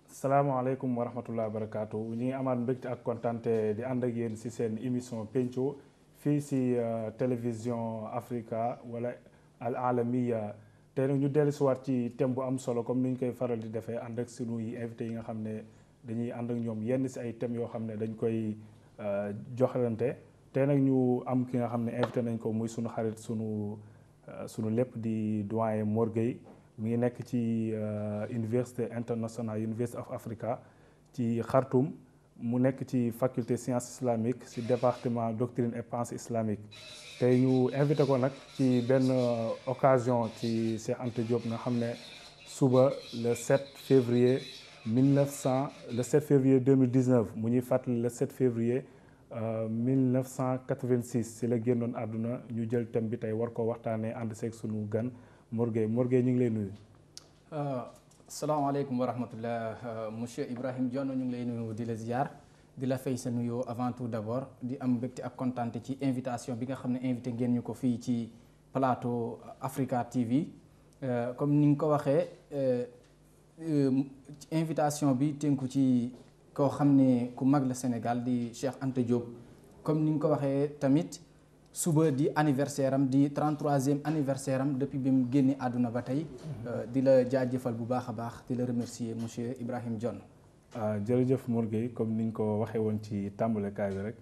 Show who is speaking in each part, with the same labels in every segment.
Speaker 1: salaamaaleykum wa rahmatulah barakaatu ñu ngi amaat mbégte ak kontante di ànd ak yéen ci seen émission penco fii ci télévision Africa wala al alamiya tey nag ñu dellusiwaat ci thème bu am solo comme ni ñu koy faral di defee ànd ak sunuy invité yi nga xam ne dañuy ànd ak ñoom yenn ci ay thèmes yoo xam ne dañ koy joxalante tey nag ñu am ki nga xam ne invité nañ ko muy sunu xarit sunu lépp di doyen Mor Gueye mi ngi nekk ci Université internationale University of Africa ci Khartoum mu nekk ci faculté sciences islamiques ci département doctrine et pensée islamique tey ñu invité ko nag ci benn occasion ci Cheikh Anta Diop nga xam ne suba le 7 février 2019 mu ñuy fàttali le 7 février 1986 ci la génnoon àdduna ñu jël thème bi tey war ko waxtaanee ànd seeg sunu gan Mor Gueye ñu ngi lay nuyu.
Speaker 2: salaamaaleykum wa rahmatullah monsieur Ibrahim Dione ñu ngi lay nuyu di la ziar di la fay sa nuyoo avant tout d'abord di am mbégte ak kontaante ci invitation bi nga xam ne invité ngeen ñu ko fii ci plateau Africa TV comme ni nga ko waxee invitation bi tënku ci koo xam ne ku mag la Sénégal di Cheikh Anta Diop comme ni nga ko waxee tamit. suba di anniversaire am di 33e anniversaire am depuis bi mu génne àdduna ba tey di la jaajëfal bu baax a baax di la remercier monsieur Ibrahim Dione.
Speaker 1: jërëjëf Mor Gueye comme ni ñu ko waxee woon ci tàmbalekaay bi rek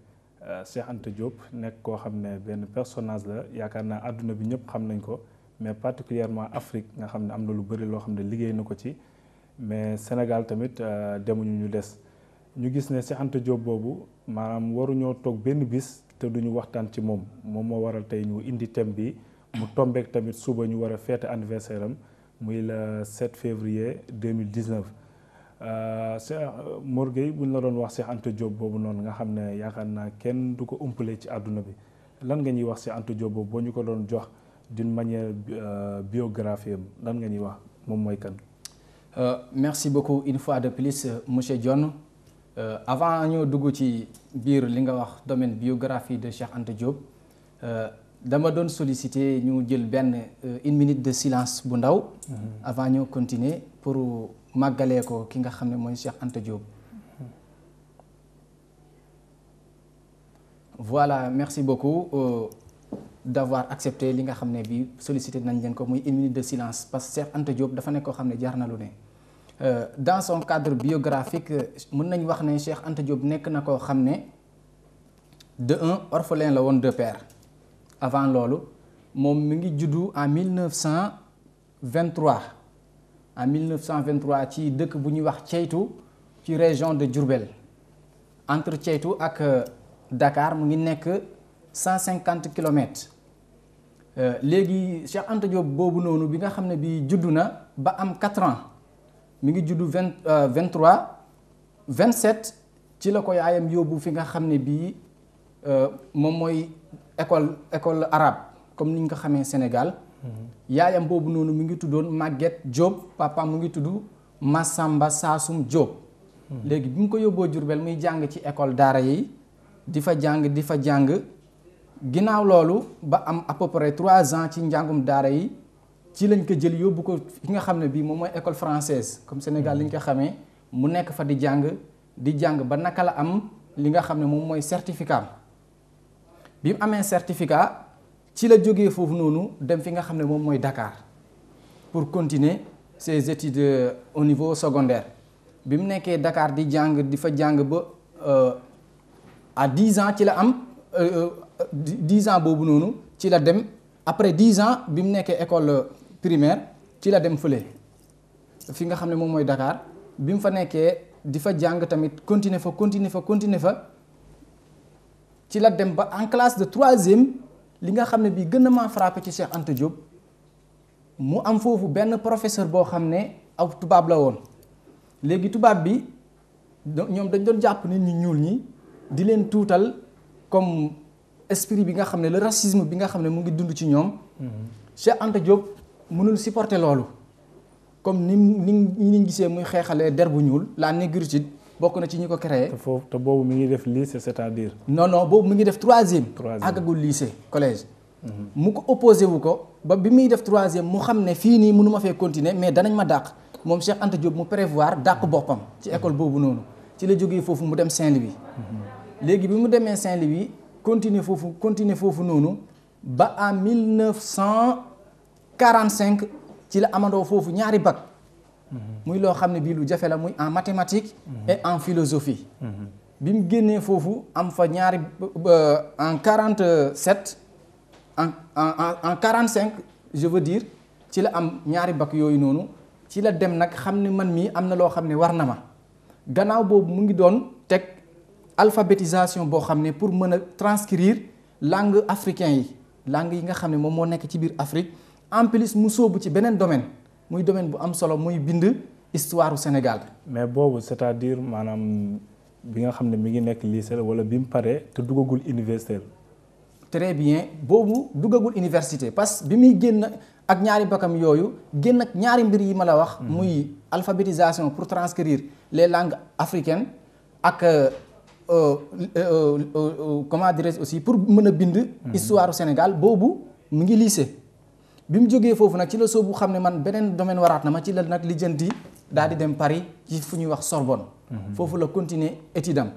Speaker 1: Cheikh Anta Diop nekk koo xam ne benn personnage la yaakaar naa àdduna bi ñëpp xam nañ ko mais particulièrement Afrique nga xam ne am na lu bëri loo xam ne liggéey na ko ci mais Sénégal tamit demuñu ñu des ñu gis ne Cheikh Anta Diop boobu maanaam waruñoo toog benn bis. te duñu waxtaan ci moom moo waral tey ñu indi thème bi mu tombeek tamit suba ñu war a fête anniversaire am muy le 7 février 2019 Cheikh Mor Gueye bu ñu la doon wax Cheikh Anta Diop boobu noonu nga xam ne yaakaar naa kenn du ko umpale ci àdduna bi lan nga ñuy wax Cheikh Anta Diop boobu boo ñu ko doon jox d'une manière biographie am lan nga ñuy wax moom mooy kan.
Speaker 2: Merci beaucoup une fois de plus monsieur Dione. Avant ñoo dugg ci biir li nga wax domaine biographie de Cheikh Anta Diop dama doon solliciter ñu jël benn une minute de silence bu ndaw avant ñoo continuer pour màggalee ko ki nga xam ne mooy Cheikh Anta Diop. Voilà, merci beaucoup d'avoir accepté li nga xam ne bi sollicité nañ leen ko muy une minute de silence parce que Cheikh Anta Diop dafa nekk koo xam ne jaar na lu ne. Dans son cadre biographique mën nañ wax ne Cheikh Anta Diop nekk na koo xam ne de un orphelin la woon de père avant loolu moom mi ngi juddu en 1923 ci dëkk bu ñuy wax Ceytu ci région de Diourbel entre Ceytu ak Dakar mu ngi nekk 150 kilomètres léegi Cheikh Anta Diop boobu noonu bi nga xam ne bi juddu na ba am 4 ans. mi ngi juddu 27 ci la ko yaayam yóbbu fi nga xam ne bii moom mooy école arabe comme ni ñu ko xamee Sénégal. yaayam boobu noonu mi ngi tuddoon Maguette Diop papa mu ngi tudd Massamba Saasum Diop. léegi bi mu ko yóbboo Diourbel muy jàng ci école daara yi di fa jàng ginnaaw loolu ba am à peu près 3 ans ci njàngum daara yi. ci lañ ko jël yóbbu ko fi nga xam ne bii moom mooy école française comme Sénégal li ñu ko xamee mu nekk fa di jàng ba naka la am li nga xam ne moom mooy certificat bi mu amee certificat ci la jógee foofu noonu dem fi nga xam ne moom mooy Dakar pour continuer ses études au niveau secondaire bi mu nekkee Dakar di fa jàng ba à 10 ans ci la am 10 ans boobu noonu ci la dem après 10 ans bi mu nekkee école primaire ci la dem fële fi nga xam ne moom mooy Dakar bi mu fa nekkee di fa jàng tamit continuer fa ci la dem ba en classe de 3e li nga xam ne bii gën a maa frappé ci Cheikh Anta Diop mu am foofu benn professeur boo xam ne aw tubaab la woon léegi tubaab bi ñoom dañ doon jàpp nit ñi ñuul ñi di leen tuutal comme esprit bi nga xam ne le racisme bi nga xam ne mu ngi dund ci ñoom. Cheikh Anta Diop mënul supporter loolu comme ni gisee muy xeexalee der bu ñuul la négritude bokk na ci ñi ko créé.
Speaker 1: te foofu te boobu mi ngi def lycée c'est-à-dire.
Speaker 2: non boobu mi ngi def troisième. àggagul lycée collège. mu ko opposé wu ko ba bi muy def troisième mu xam ne fii nii mënu ma fee continuer mais danañ ma dàq moom Cheikh Anta Diop mu prévoir dàq boppam ci école boobu noonu ci la jógee foofu mu dem Saint-Louis. léegi bi mu demee Saint-Louis continuer foofu noonu ba en 1945 ci la amandoo foofu ñaari bac. muy loo xam ne bii lu jafe la muy en mathématiques et en philosophie. bi mu génnee foofu am fa ñaari en 47 en 45 je veux dire ci la am ñaari bac yooyu noonu ci la dem nag xam ne man mii am na loo xam ne war na ma gannaaw boobu mu ngi doon teg alphabétisation boo xam ne pour mën a transcrire langue africain yi langue yi nga xam ne moom moo nekk ci biir Afrique en plus mu sóobu ci beneen domaine muy domaine bu am solo muy bind histoire du Sénégal.
Speaker 1: mais boobu c'est-à-dire maanaam bi nga xam ne mi ngi nekk lycée wala bi mu paree te duggagul université.
Speaker 2: très bien boobu duggagul université parce que bi muy génn ak ñaari bakam yooyu génn ak ñaari mbir yi ma la wax. muy alphabétisation pour transcrire les langues africaines ak comment dirais-je aussi pour mën a bind. histoire du Sénégal boobu mu ngi lycée. bi mu jógee foofu nag ci la soobu xam ne man beneen domaine waraat na ma ci la nag lijjanti daal di dem Paris ci fu ñuy wax Sorbonne. foofu la continuer étude am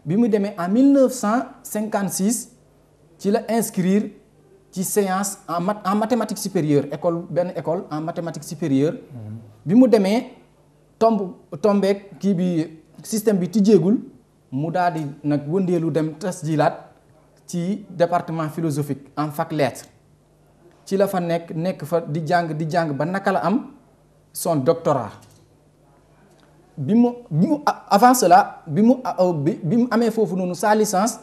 Speaker 2: bi mu demee en 1956 ci la inscrire ci séance en mathématiques supérieures benn école en mathématiques supérieures. bi mu demee tombeek kii bi système bi tijjeegul mu daal di nag wëndeelu dem tasjilaat ci département philosophique en fac lettres. ci la fa nekk fa di jàng ba naka la am son doctorat bi mu avant cela bi mu amee foofu noonu sa licence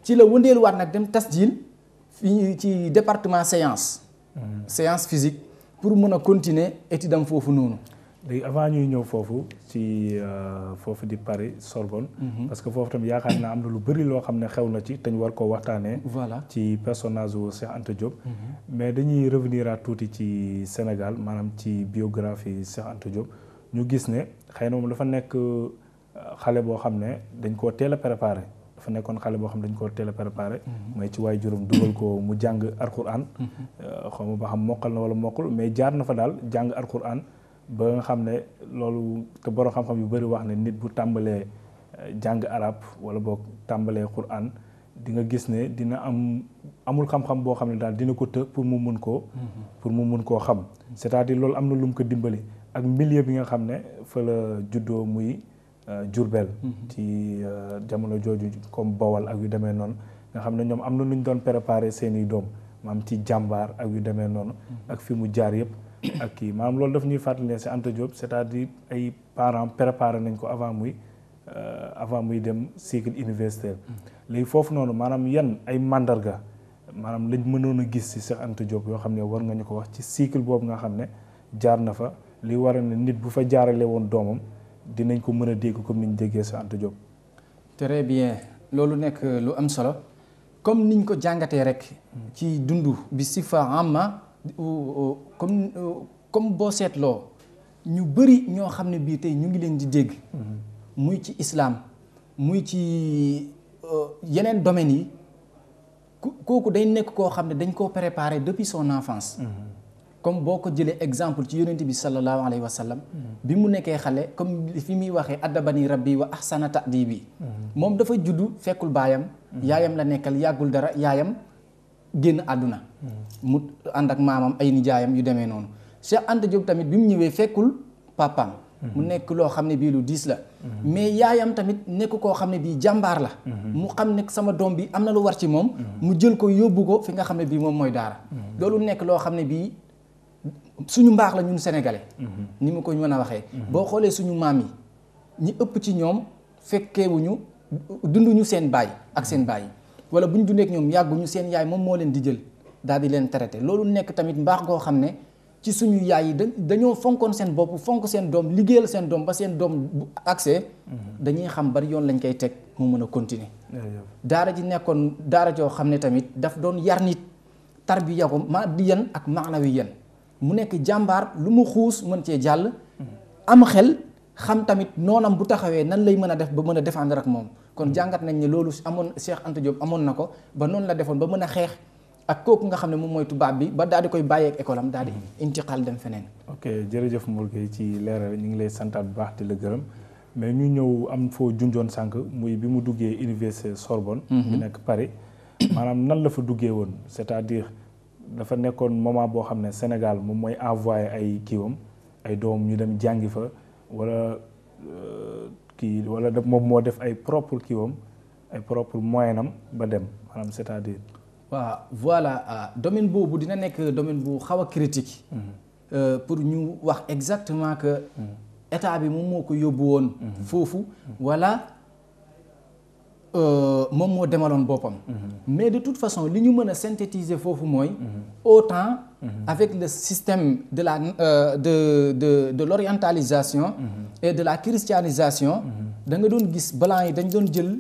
Speaker 2: ci la wëndeeluwaat nag dem tasjil fii ci département science physique pour mën a continuer étude am foofu noonu.
Speaker 1: léegi avant ñuy ñëw foofu ci foofu di Paris Sorbonne. parce que foofu tamit yaakaar naa am na lu bëri loo xam ne xew na ci te ñu war koo waxtaanee.
Speaker 2: voilà
Speaker 1: ci personnage wu Cheikh Anta Diop. mais dañuy revenir à tuuti ci Sénégal maanaam ci biographie Cheikh Anta Diop ñu gis ne xëy na moom dafa nekk xale boo xam ne dañ koo teel a préparé dafa nekkoon xale boo xam ne dañ koo teel a préparé. mooy ci waay juróom dugal ko mu jàng alxuraan. xaw ma ba xam mokkal na wala mokkul mais jaar na fa daal jàng alxuraan. ba nga xam ne loolu te borom xam-xam yu bëri wax ne nit bu tàmbalee jàng arab wala boog tàmbalee Qur'an di nga gis ne dina amul xam-xam boo xam ne daal dina ko të pour mu mun koo xam c'est-à-dire loolu am na lu mu ko dimbali ak milieu bi nga xam ne fa la juddoo muy Jurbel ci jamono jooju comme Bawal ak yu demee noonu nga xam ne ñoom am na lu ñu doon préparer seeni doom maam ci jàmbaar ak yu demee noonu ak fi mu jaar yëpp ak kii maanaam loolu daf ñuy fàttali ne si Anta Diop c'est-à-dire ay parents préparé nañ ko avant muy dem cycle universitaire léegi foofu noonu maanaam yan ay mandarga maanaam lañ mënoon a gis si Cheikh Anta Diop yoo xam ne war nga ñu ko wax ci cycle boobu nga xam ne jaar na fa li waral ne nit bu fa jaarale woon doomam dinañ ko mën a dégg comme ni ñu déggee Cheikh Anta Diop.
Speaker 2: très bien loolu nekk lu am solo comme niñ ko jàngatee rek ci dundu bi sifa amma comme boo seetloo ñu bëri ñoo xam ne bii tey ñu ngi leen di dégg. muy ci islam muy ci yeneen domaines yi kooku day nekk koo xam ne dañ koo préparer depuis son enfance. comme boo ko jëlee exemple ci yonent bi sallallahu alayhi wa sallam. bi mu nekkee xale comme fi muy waxee addabani rabbi wa ahsana ta'dibi moom dafa juddu fekkul baayam. yaayam la nekkal yàggul dara yaayam génn àdduna. mu ànd ak maamam ay nijaayam yu demee noonu. Cheikh Anta Diop tamit bi mu ñëwee fekkul papaam. mu nekk loo xam ne bii lu diis la. mais yaayam tamit nekk koo xam ne bii jàmbaar la. mu xam ne sama doom bi am na lu war ci moom. mu jël ko yóbbu ko fi nga xam ne bii moom mooy daara. loolu nekk loo xam ne bii suñu mbaax la ñun sénégalais. ni mu ko mën a waxee. boo xoolee suñu maam yi ñi ëpp ci ñoom fekkeewuñu dunduñu seen baay ak seen baay wala bu ñu dundee ak ñoom yàgguñu seen yaay moom moo leen di jël daal di leen traité loolu nekk tamit mbaax goo xam ne. ci suñu yaay yi dañoo fonkoon seen bopp fonk seen doom liggéeyal seen doom ba seen doom bu accès dañuy xam bari yoon lañ koy teg mu mën a continuer daara ji nekkoon daara joo xam ne tamit daf doon yar nit tarbiya ko maadiyan ak maanawiyan mu nekk jàmbaar lu mu xuus mën cee jàll am xel xam tamit noonam bu taxawee nan lay mën a def ba mën a défendre ak moom kon jàngat nañ ne loolu amoon Cheikh Anta Diop amoon na ko ba noonu la defoon ba mën a xeex ak kooku nga xam ne moom mooy tubaab bi ba daal di koy bàyyeeg école am daal di intiqal dem feneen.
Speaker 1: ok jërëjëf Mbour Gueye ci leeral ñu ngi lay santaat bu baax di la gërëm mais ñu ñëw am foo junjoon sànq muy bi mu duggee université Sorbonne. bi nekk Paris maanaam nan la fa duggee woon c'est-à-dire dafa nekkoon moment boo xam ne Sénégal moom mooy envoyé ay kiiwam ay doom ñu dem jàngi fa wala kii wala moom moo def ay propre kiiwam ay propre moyenam ba dem maanaam c'est-à-dire.
Speaker 2: waaw voilà domaine boobu dina nekk domaine bu xaw a critique pour ñu wax exactement que état bi moom moo ko yóbbu woon foofu wala moom moo demaloon boppam mais de toute façon li ñu mën a synthétiser foofu mooy autant avec le système de la de l'orientalisation et de la christianisation da nga doon gis blanc yi dañ doon jël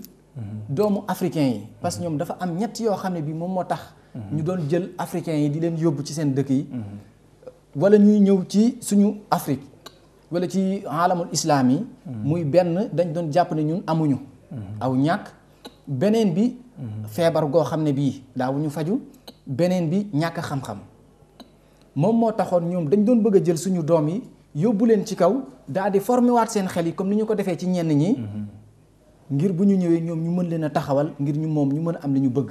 Speaker 2: doomu africain yi parce que ñoom dafa am ñett yoo xam ne bi moom moo tax ñu doon jël africain yi di leen yóbbu ci seen dëkk yi wala ñuy ñëw ci suñu Afrique wala ci alamul islam yi muy benn dañ doon jàpp ne ñun amuñu aw ñàkk beneen bi feebar goo xam ne bii daawuñu faju beneen bi ñàkk xam-xam moom moo taxoon ñoom dañ doon bëgg a jël suñu doom yi yóbbu leen ci kaw daal di former waat seen xel yi comme ni ñu ko defee ci ñenn ñi ngir bu ñu ñëwee ñoom ñu mën leen a taxawal ngir ñu moom ñu mën a am li ñu bëgg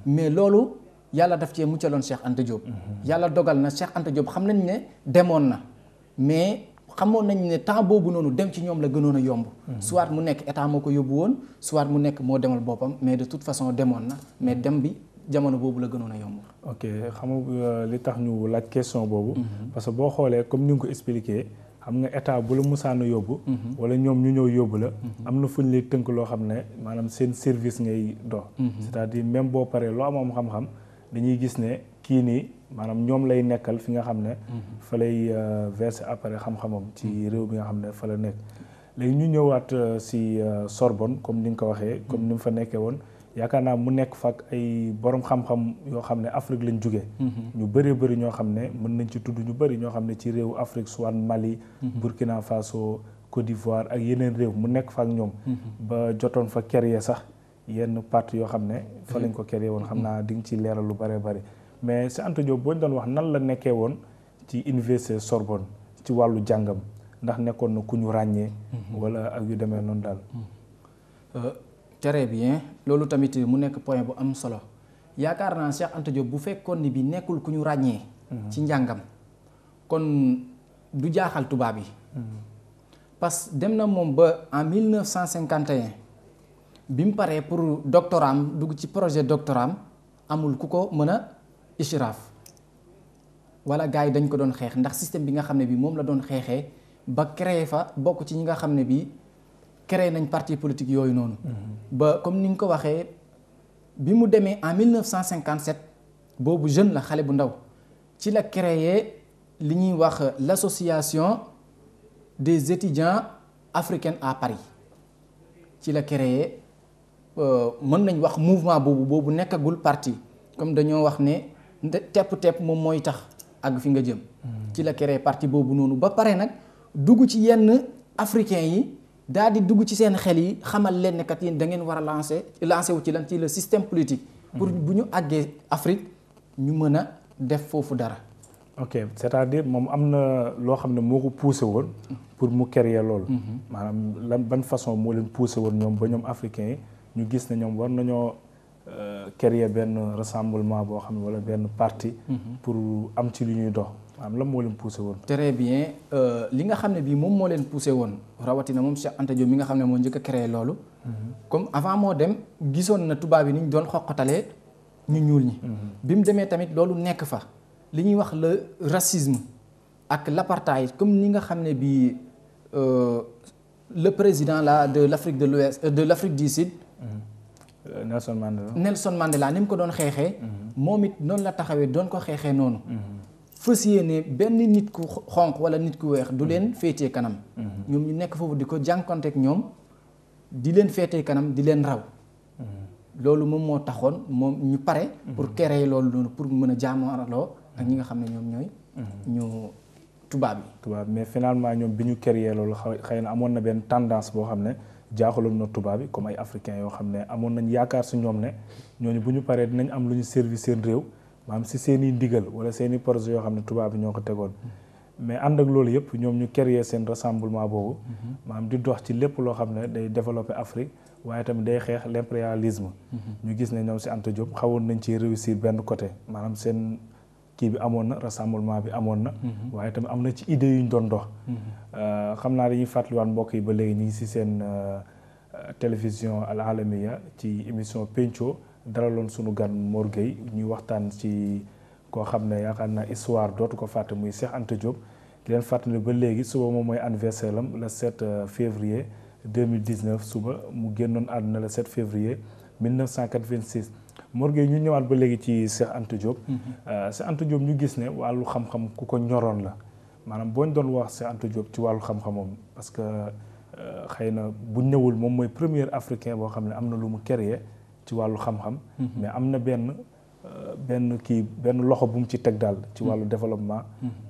Speaker 2: mais loolu yàlla daf cee muccaloon Cheikh Anta Diop yàlla dogal na Cheikh Anta Diop xam nañ ne demoon na mais xamoon nañ ne temps boobu noonu dem ci ñoom la gënoon a yomb soit mu nekk état moo ko yóbbu woon soit mu nekk moo demal boppam mais de toute façon demoon na mais dem bi jamono boobu la gënoon a yomb.
Speaker 1: ok xam nga li tax ñu laaj question boobu parce que boo xoolee comme ni nga ko expliqué xam nga état bu la musaana yóbbu wala ñoom ñu ñëw yóbbu la am na fu ñu lay tënk loo xam ne maanaam seen service ngay dox c'est-à-dire même boo paree loo am xam-xam dañuy gis ne kii nii maanaam ñoom lay nekkal fi nga xam ne fa lay verser après xam-xamam ci réew bi nga xam ne fa la nekk léegi ñu ñëwaat si Sorbonne comme ni nga ko waxee comme ni mu fa nekkee woon yaakaar naa mu nekk fa ak ay borom xam-xam yoo xam ne Afrique lañ jógee ñu bëree bëri ñoo xam ne mën nañ ci tudd ñu bëri ñoo xam ne ci réewu Afrique soit Mali Burkina Faso Côte d'Ivoire ak yeneen réew mu nekk fa ak ñoom ba jotoon fa créer sax yenn parti yoo xam ne fa lañ ko créer woon xam naa di nga ci leeral lu bëree bëri mais si Anta Diop boo ñu doon wax nan la nekkee woon ci université Sorbonne ci wàllu jàngam ndax nekkoon na ku ñu ràññee wala ak yu demee noonu daal
Speaker 2: très bien loolu tamit mu nekk point bu am solo yaakaar naa Cheikh Anta Diop bu fekkoon ni bi nekkul ku ñu ràññee ci njàngam kon du jaaxal tubaab yi parce que dem na moom ba en 1951 bi mu paree pour doctorat am dugg ci projet doctorat am amul ku ko mën a ishraaf wala gars yi dañ ko doon xeex ndax système bi nga xam ne bi moom la doon xeexee ba créé fa bokk ci ñi nga xam ne bi créé nañ parti politique yooyu noonu ba comme ni nga ko waxee bi mu demee en 1957 boobu jeune la xale bu ndaw ci la créé li ñuy wax l'association des étudiants africains à Paris ci la créé mën nañ wax mouvement boobu nekkagul parti comme dañoo wax ne tepp moom mooy tax ak fi nga jëm ci la créé parti boobu noonu ba pare nag dugg ci yenn africains yi daal di dugg ci seen xel yi xamal leen ne kat yéen da ngeen war a lancer wu ci lan ci le système politique pour bu ñu àggee Afrique ñu mën a def foofu dara.
Speaker 1: ok c'est-à-dire moom am na loo xam ne moo ko poussé woon pour mu créer loolu maanaam lan ban façon moo leen poussé woon ñoom ba ñoom africains yi ñu gis ne ñoom war nañoo créer benn rassemblement boo xam ne wala benn parti pour am ci lu ñuy dox maanaam lan moo leen poussé woon.
Speaker 2: très bien li nga xam ne bii moom moo leen poussé woon rawatina moom Cheikh Anta Diop mi nga xam ne moo njëkk a créé loolu comme avant moo dem gisoon na tubaab yi ni ñu doon xoqatalee ñu ñuul ñi bi mu demee tamit loolu nekk fa li ñuy wax le racisme ak l'apartheid comme ni nga xam ne bii le président là de l'Afrique de l'Ouest de l'Afrique du Sud Nelson Mandela ni mu ko doon xeexee moom it noonu la taxawee doon ko xeexee noonu fas yéene benn nit ku xonq wala nit ku weex du leen féetee kanam ñoom ñu nekk foofu di ko jànkonteek ñoom di leen féetee kanam di leen raw loolu moom moo taxoon moom ñu pare pour créer loolu noonu pour mën a jaamarloo ak ñi nga xam ne ñoom ñooy ñu tubaab yi.
Speaker 1: mais finalement ñoom bi ñu créé loolu xëy na amoon na benn tendance boo xam ne jaaxaloon na tubaab yi comme ay africains yoo xam ne amoon nañ yaakaar si ñoom ne ñooñu bu ñu paree dinañ am lu ñu service seen réew maanaam si seen i ndigal wala seen i projet yoo xam ne tubaab yi ñoo ko tegoon. mais ànd ak loolu yëpp ñoom ñu créé seen rassemblement boobu. maanaam di dox ci lépp loo xam ne day développer Afrique waaye tamit day xeex l'impérialisme. ñu gis ne ñoom si Anta Diop xawoon nañ ci réussir benn côté maanaam seen kii bi amoon na rassemblement bi amoon na. waaye tamit am na ci idées yu ñu doon dox. xam naa dañuy fàttaliwaat mbokk yi ba léegi ñu ngi si seen télévision Al Alamiya ci émission Pencco dalaloon sunu gan Mor Gueye ñuy waxtaan ci. koo xam ne yaakaar naa histoire dootu ko fàtte muy Cheikh Anta Diop di leen fàttali ba léegi suba moom mooy anniversaire am le 7 février 2019 suba mu génnoon àdduna le 7 février 1986 Mor Gueye ñu ñëwaat ba léegi ci Cheikh Anta Diop. Cheikh Anta Diop ñu gis ne wàllu xam-xam ku ko ñoroon la maanaam boo ñu doon wax Cheikh Anta Diop ci wàllu xam-xamam parce que xëy na bu ñëwul moom mooy premier africain boo xam ne am na lu mu créé ci wàllu xam-xam. mais am na benn loxo bu mu ci teg daal ci wàllu développement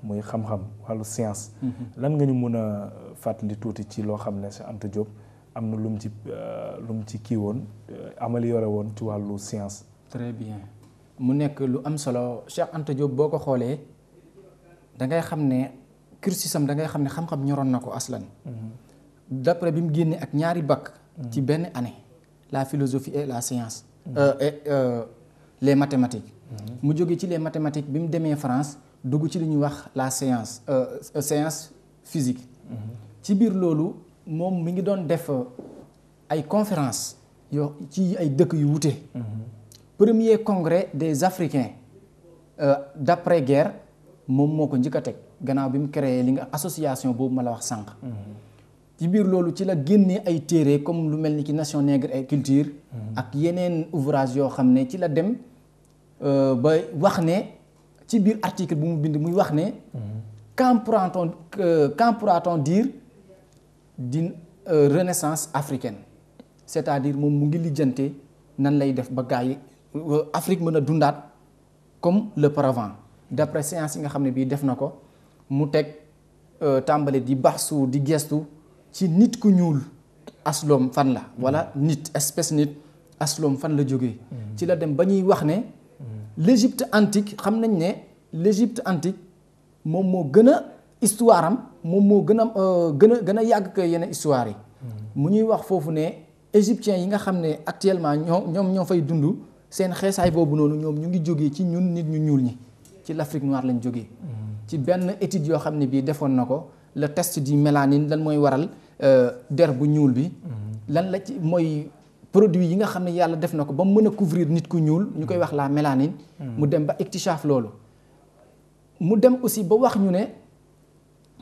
Speaker 1: muy xam-xam wàllu science lan nga ñu mën a fàttali tuuti ci loo xam ne Cheikh Anta Diop am na lu mu ci kii woon amélioré woon ci wàllu science.
Speaker 2: très bien mu nekk lu am solo Cheikh Anta Diop boo ko xoolee da ngay xam ne cursusam da ngay xam ne xam-xam ñoroon na ko aslan d'après bi mu génnee ak ñaari bac ci benn année la philosophie et la science les mathématiques. mu jóge ci les mathématiques bi mu demee France dugg ci li ñuy wax la science physique. ci biir loolu moom mi ngi doon def ay conférences yoo ci ay dëkk yu wute. premier congrès des Africains d'après guerre moom moo ko njëkk a teg gannaaw bi mu créé li nga association boobu ma la wax sànq. ci biir loolu ci la génnee ay téere comme lu mel ni ki Nation nègre et culture. ak yeneen ouvrage yoo xam ne ci la dem ba wax ne ci biir article bu mu bind muy wax ne. quand pourra-t-on dire d'une renaissance africaine c'est-à-dire moom mu ngi lijjante nan lay def ba gaa yi Afrique mën a dundaat comme le paravent d'après séance yi nga xam ne bii def na ko mu teg tàmbale di baxsu di gestu ci nit ku ñuul asloom fan la wala nit espèce nit asloom fan la jógee. ci la dem ba ñuy wax ne l'Égypte antique xam nañ ne l'Égypte antique moom moo gën a histoire am moom moo gën a yàgg ko yeneen histoire yi. mu ñuy wax foofu ne égyptiens yi nga xam ne actuellement ñoo fay dund seen xeesaay boobu noonu ñoom ñu ngi jógee ci ñun nit ñu ñuul ñi ci l'Afrique noire lañ jógee. ci benn étude yoo xam ne bii defoon na ko le test du mélanine lan mooy waral der bu ñuul bi. lan la ci mooy produit yi nga xam ne yàlla def na ko ba mu mën a couvrir nit ku ñuul ñu koy wax la mélanine. mu dem ba iktishaaf loolu. mu dem aussi ba wax ñu ne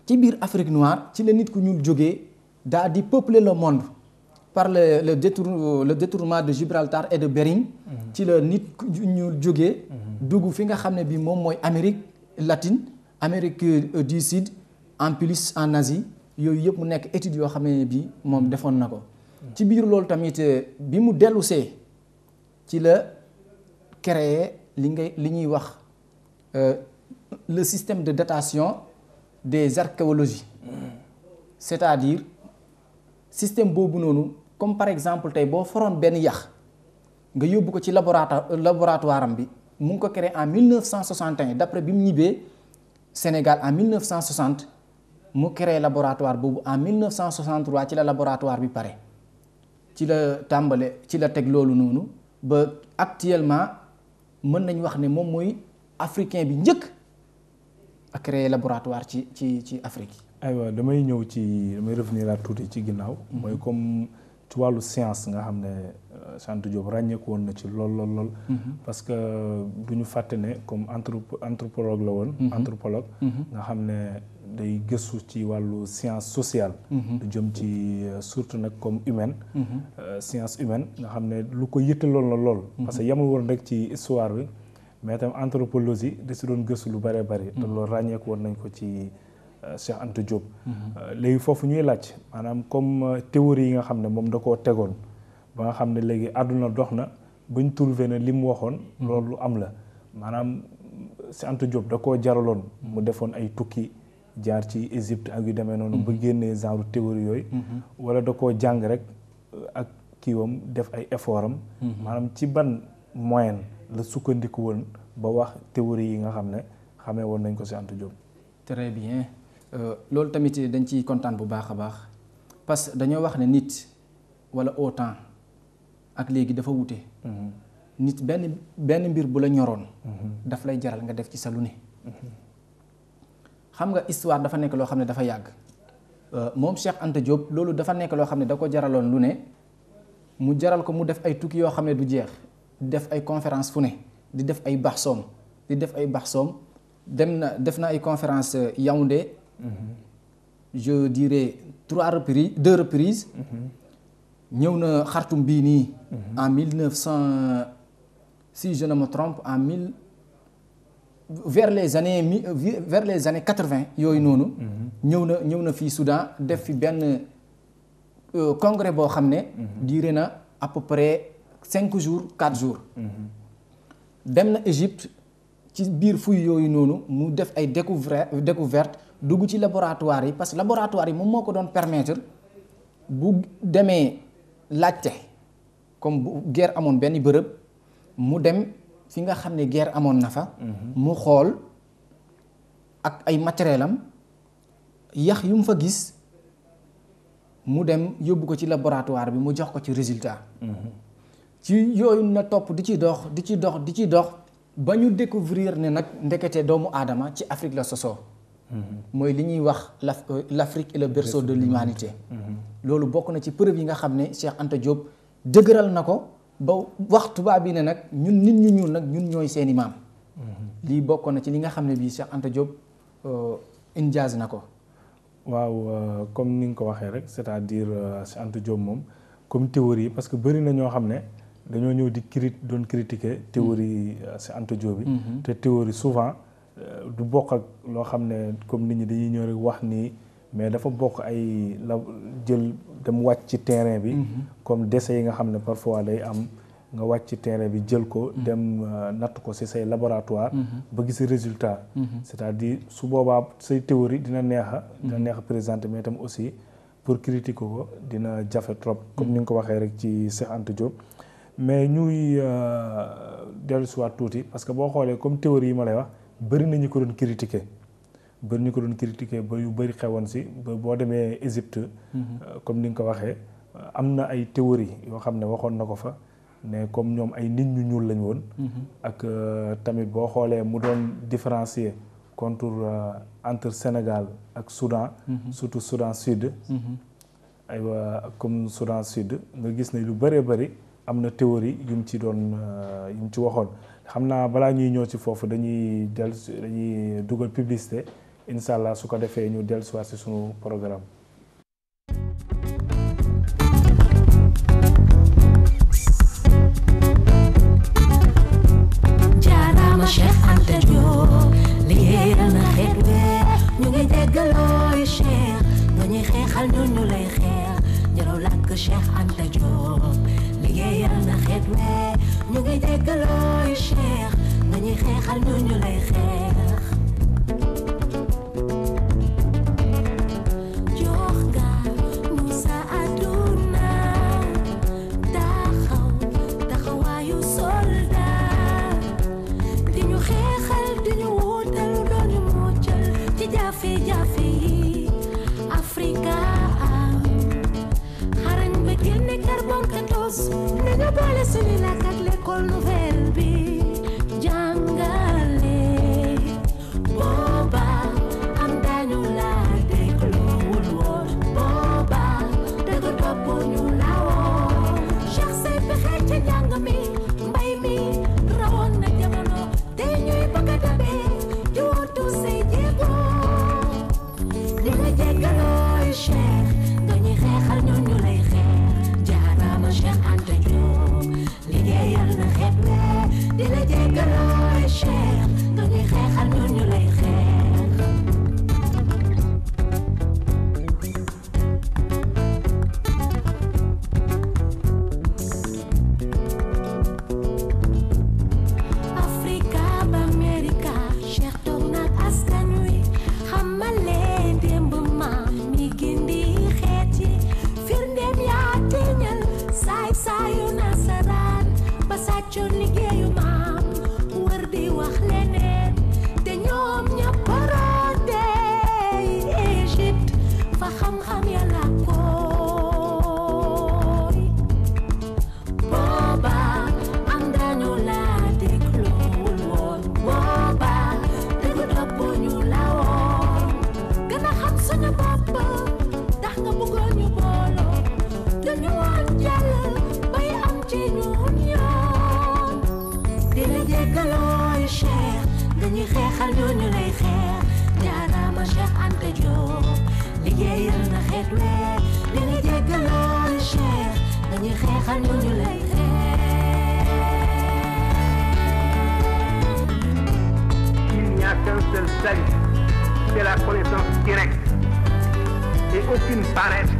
Speaker 2: ci biir Afrique noire ci la nit ku ñuul jógee daa di peupler le monde par le détournement de Gibraltar et de Bering. ci la nit ku ñuul jógee. dugg fi nga xam ne bi moom mooy Amérique latine Amérique du Sud en plus en Asie yooyu yëpp mu nekk études yoo xam ne bi moom defoon na ko. ci biir loolu tamit bi mu dellusee ci la créer li ñuy wax le système de datation des archéologies c'est-à-dire système boobu noonu comme par exemple tey boo foroon benn yax nga yóbbu ko ci laboratoire am bi mu ngi ko créé en 1961 d'après bi mu ñibbee Sénégal en 1960 mu créé laboratoire boobu en 1963 ci la laboratoire bi pare ci la tàmbale ci la teg loolu noonu ba actuellement mën nañ wax ne moom mooy africain bi njëkk a créé laboratoire ci Afrique.
Speaker 1: aywa damay revenir à tuuti ci ginnaaw. mooy comme ci wàllu science nga xam ne Cheikh Anta Diop ràññeeku woon na ci lool. parce que du ñu fàtte ne comme anthropologue la woon. anthropologue. nga xam ne day gëstu ci wàllu science sociale. du jëm ci surtout nag comme humaine. science humaine nga xam ne lu ko yittaloon la lool. parce que yamul woon rek ci histoire bi mais tam anthropologie da si doon gëstu lu bëree bëri. te loolu ràññeeku woon nañ ko ci Cheikh Anta Diop. léegi foofu ñuy laaj maanaam comme théorie yi nga xam ne moom da koo tegoon ba nga xam ne léegi àdduna dox na buñ trouvé ne li mu waxoon. loolu am la maanaam Cheikh Anta Diop da koo jaraloon mu defoon ay tukki jaar ci Égypte ak yu demee noonu ba génnee genre théorie yooyu wala da koo jàng rek ak kiiwam def ay effort am maanaam ci ban moyen la sukkandiku woon ba wax théorie yi nga xam ne xamee woon nañ ko ci Anta Diop.
Speaker 2: très bien loolu tamit dañ ciy kontaan bu baax a baax parce que dañoo wax ne nit wala autant ak léegi dafa wute. nit benn mbir bu la ñoroon daf lay jaral nga def ci sa lu ne xam nga histoire dafa nekk loo xam ne dafa yàgg moom Cheikh Anta Diop loolu dafa nekk loo xam ne da ko jaraloon lu ne mu jaral ko mu def ay tukki yoo xam ne du jeex def ay conférence fu ne di def ay baxsoom def na ay conférence Yaoundé je dirais 2 reprises ñëw na Khartoum bii nii en 1900 si je ne me trompe vers les années 80 yooyu noonu ñëw na fii Soudan def fi benn congrès boo xam ne duré na à peu près 5 jours 4 jours dem na Égypte ci biir fuy yooyu noonu mu def ay découverte dugg ci laboratoire yi parce que laboratoire yi moom moo ko doon permettre bu demee laajte comme bu guerre amoon benn bërëb mu dem fi nga xam ne guerre amoon na fa mu xool ak ay matériel am yax yu mu fa gis mu dem yóbbu ko ci laboratoire bi mu jox ko ci résultat ci yooyu na topp di ci dox ba ñu découvrir ne nag ndekete doomu aadama ci Afrique la sosoo mooy li ñuy wax l'Afrique est le berceau de l'humanité loolu bokk na ci preuve yi nga xam ne Cheikh Anta Diop dëgëral na ko ba wax tubaab bi ne nag ñun nit ñu ñuul nag ñun ñooy seeni maam lii bokk na ci li nga xam ne bii Cheikh Anta Diop injaaz na ko
Speaker 1: waaw comme ni nga ko waxee rek c'est-à-dire Cheikh Anta Diop moom comme théorie parce que bëri na ñoo xam ne dañoo ñëw di doon critiquer théorie Cheikh Anta Diop bi te théorie souvent du bokk ak loo xam ne comme nit ñi dañuy ñëw rek wax nii mais dafa bokk ay la jël dem wàcc ci terrain bi comme décès yi nga xam ne parfois day am nga wàcc ci terrain bi jël ko dem natt ko ci say laboratoire ba gis résultat c'est-à-dire su boobaa say théorie dina neex a présenter mais tam aussi pour critiquer ko dina jafe trop comme ni nga ko waxee rek ci Cheikh Anta Diop mais ñuy dellu si waat tuuti parce que boo xoolee comme théorie yi ma lay wax bëri na ñu ko doon critiquer ba yu bëri xewoon si ba boo demee Égypte comme ni nga ko waxee am na ay théorie yoo xam ne waxoon na ko fa ne comme ñoom ay nit ñu ñuul lañ woon ak tamit boo xoolee mu doon différencier entre Sénégal ak Soudan surtout Soudan Sud aywa comme Soudan Sud nga gis ne lu bëree bëri am na théorie yu mu ci waxoon xam naa balaa ñuy ñëw ci foofu dañuy dugal publicité incha allah su ko defee ñu dellusiwaat ci sunu programme.
Speaker 3: jaaraama Cheikh Anta Diop liggéeyal na xeet wi ñu ngi déggalooy Cheikh nga ñuy xeexal ñu lay xeex jaraw làkk Cheikh Anta Diop liggéeyal na xeet wi ñu ngi déggalooy Cheikh nga ñuy xeexal ñu lay xeex nañu boole suñu làkk ak l'école nouvelle bi jàngale booba am dañu la dégluwul woon booba dëgg topp ñu la woon Cheikh say pexe ca njàng mi mbay mi rawoon na jamono te ñuy bëgg a dabee di wutu say jéego di nga jéggalooy Cheikh dañuy xeexal ñu lay xeex Cheikh Anta Diop liggéeyal na xeet wi di la jéggalooy Cheikh nga ñuy xeexal ñu lay xeex wàccoon liggéeyu maam wër di wax leneen te ñoom ñëpp roote Égypte fa xam-xam yàlla koy booba am dañu la dégluwul woon booba dëgg topp ñu la woon gën a xam suñu bopp tax nga bëggoon ñu booloo dañu woon jàll bay am ci ñun yoon dina jéggalooy Cheikh dañuy xeexal ñu lay xeex jaaraama Cheikh Anta Diop liggéeyal na xeet wee dina jéggalooy Cheikh dañuy xeexal ñu lay
Speaker 4: Il n'y a qu'un seul salut, c'est la connaissance directe. Et aucune paresse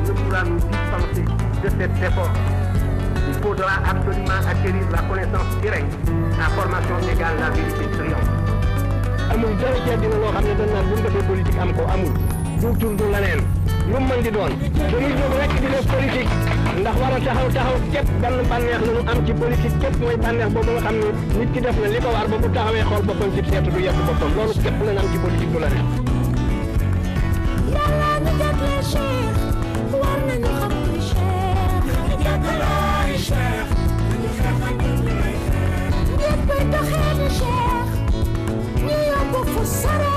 Speaker 4: ne pourra nous dispenser de cet effort. Il faudra absolument acquérir la connaissance directe. La formation égale la vérité triomphe. amul dara ci àddina loo xam ne dañ naan bu ñu defee politique am ko amul du tur du leneen lu mu mën di doon dañuy jóg rek di def politique ndax war a taxaw képp benn bànneex la ñu am ci politique képp mooy bànneex boobu nga xam ne nit ki def na li ko war ba bu taxawee xool boppam ci seetu du yedd boppam loolu képp la ñu am ci politique du leneen.
Speaker 3: yàlla na jagle Cheikh war nañu xam kuy Cheikh ñu jàppalooy Cheikh ñu xeexal ñu lay xeex ñëpp bay doxee di Cheikh ñu yóbbu fu sore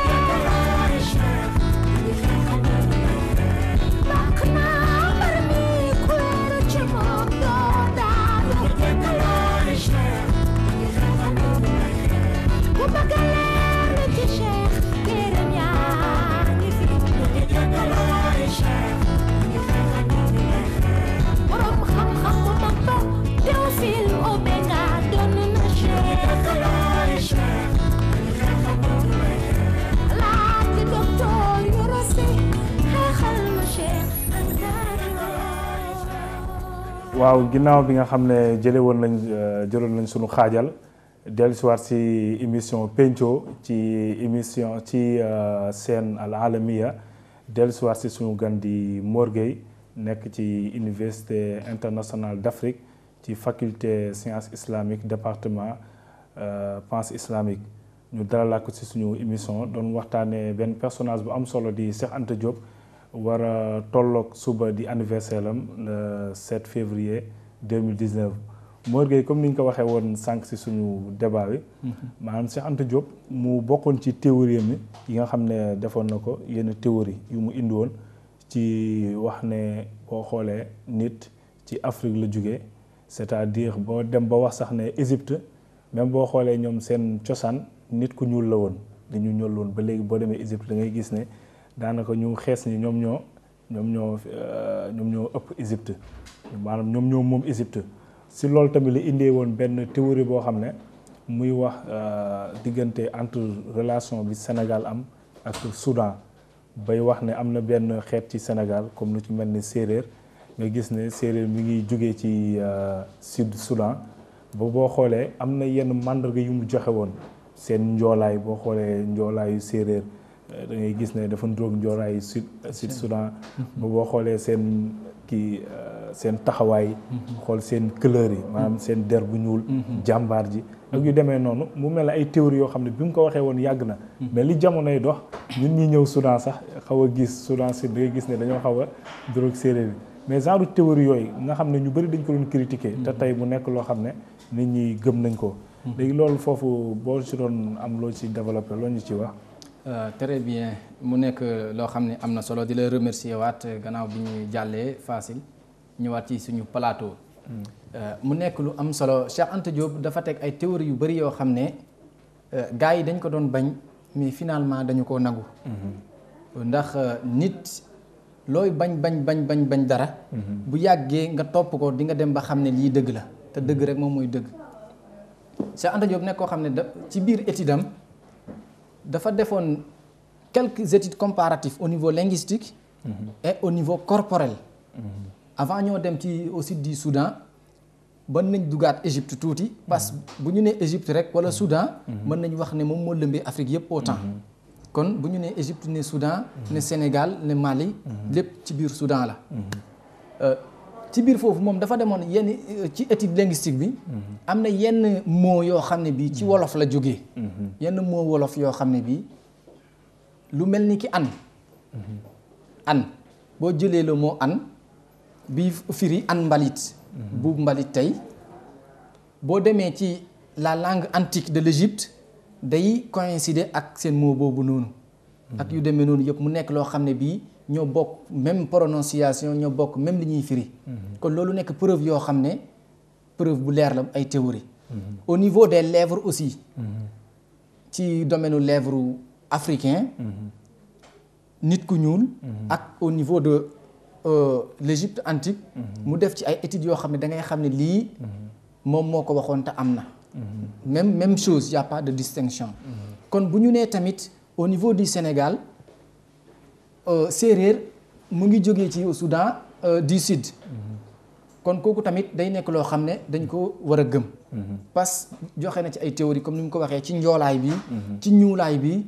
Speaker 3: jàppalooy Cheikh ñu xeexal ñu lay xeex bàq naa mbër mi ku leeru ci moom doo daanu jàppalooy Cheikh ñu xeexal ñu lay xeex bu bëgg leer na ci Cheikh téeram yaa ngi fi ñu jàppalooy Cheikh ñu xeexal ñu lay xeex borom xam-xam bu mag ba Théophile Obenga doon na Cheikh jàppalooy Cheikh ñu xeexal ñu lay xeex laati docteur Yoro Si xeexal na Cheikh
Speaker 1: waaw ginnaaw bi nga xam ne jëloon nañ sunu xaajal dellusiwaat si émission Pencco ci émission ci Sen Al Alamiya dellusiwaat si sunu gan di Mor Gueye nekk ci Université internationale d'Afrique ci faculté sciences islamiques département pensée islamique ñu dalalaat ko si suñu émission doon waxtaanee benn personnage bu am solo di Cheikh Anta Diop war a tolloog suba di anniversaire am le 7 février 2019 Mor Gueye comme ni ñu ko waxee woon sànq si suñu débat bi maanaam Cheikh Anta Diop mu bokkoon ci théorie mi yi nga xam ne defoon na ko yenn théorie yu mu indi woon ci wax ne boo xoolee nit ci Afrique la jóge c'est-à-dire boo dem ba wax sax ne Égypte même boo xoolee ñoom seen cosaan nit ku ñuul la woon dañu ñuul woon ba léegi boo demee Égypte da ngay gis ne daanaka ñu xees ñi ñoom ñoo ëpp Égypte maanaam ñoom ñoo moom Égypte si loolu tamit la indee woon benn théorie boo xam ne muy wax diggante entre relation bi Sénégal am ak Soudan bay wax ne am na benn xeet ci Sénégal comme lu ci mel ni séeréer nga gis ne séeréer mi ngi jógee ci sud Soudan ba boo xoolee am na yenn màndarga yu mu joxe woon seen njoolaay boo xoolee njoolaayu séeréer da ngay gis ne dafa ndróog njoolaayu sud Soudan ba boo xoolee seen seen taxawaay xool seen couleur yi maanaam seen der bu ñuul jàmbaar ji ak yu demee noonu mu mel ay théorie yoo xam ne bi mu ko waxee woon yàgg na mais li jamonoy dox ñun ñi ñëw Soudan sax xaw a gis Soudan si da ngay gis ne dañoo xaw a ndróog séeréer yi mais genre théorie yooyu nga xam ne ñu bëri dañ ko doon critiquer te tey mu nekk loo xam ne nit ñi gëm nañ ko léegi loolu foofu boo si doon am loo ci développé loo ñu ci wax
Speaker 2: très bien mu nekk loo xam ne am na solo di la remercier waat gannaaw bi ñu jàllee facile ñëwaat ci suñu plateau mu nekk lu am solo Cheikh Anta Diop dafa teg ay théories yu bëri yoo xam ne gars yi dañ ko doon bañ mais finalement dañu koo nagu ndax nit looy bañ dara bu yàggee nga topp ko di nga dem ba xam ne lii dëgg la te dëgg rek moom mooy dëgg Cheikh Anta Diop nekk koo xam ne ci biir étude am dafa defoon quelques études comparatives au niveau linguistique et au niveau corporel avant ñoo dem ci au sud du Soudan ba nañ dugaat Égypte tuuti parce que bu ñu nee Égypte rek wala Soudan mën nañ wax ne moom moo lëmbee Afrique yëpp autant kon bu ñu nee Égypte ne Soudan ne Sénégal ne Mali lépp ci biir Soudan la ci biir foofu moom dafa demoon yenn ci étude linguistique bi am na yenn mots yoo xam ne bii ci wolof la jógee yenn mots wolof yoo xam ne bii lu mel ni ki an boo jëlee le mot an bi firi an mbalit bu mbalit tey boo demee ci la langue antique de l'Égypte day coïncider ak seen mot boobu noonu ak yu demee noonu yëpp mu nekk loo xam ne bii ñoo bokk même prononciation ñoo bokk même li ñuy firi kon loolu nekk preuve yoo xam ne preuve bu leer la ay théorie au niveau des lèvres aussi ci domaine lèvre africain nit ku ñuul ak au niveau de l'Égypte antique mu def ci ay études yoo xam ne da ngay xam ne lii moom moo ko waxoon te am na même chose y a pas de distinction kon bu ñu nee tamit au niveau du Sénégal séeréer mu ngi jógee ci Soudan du Sud kon kooku tamit day nekk loo xam ne dañ ko war a gëm parce que joxe na ci ay théorie comme ni mu ko waxee ci njoolaay bi ci ñuulaay bi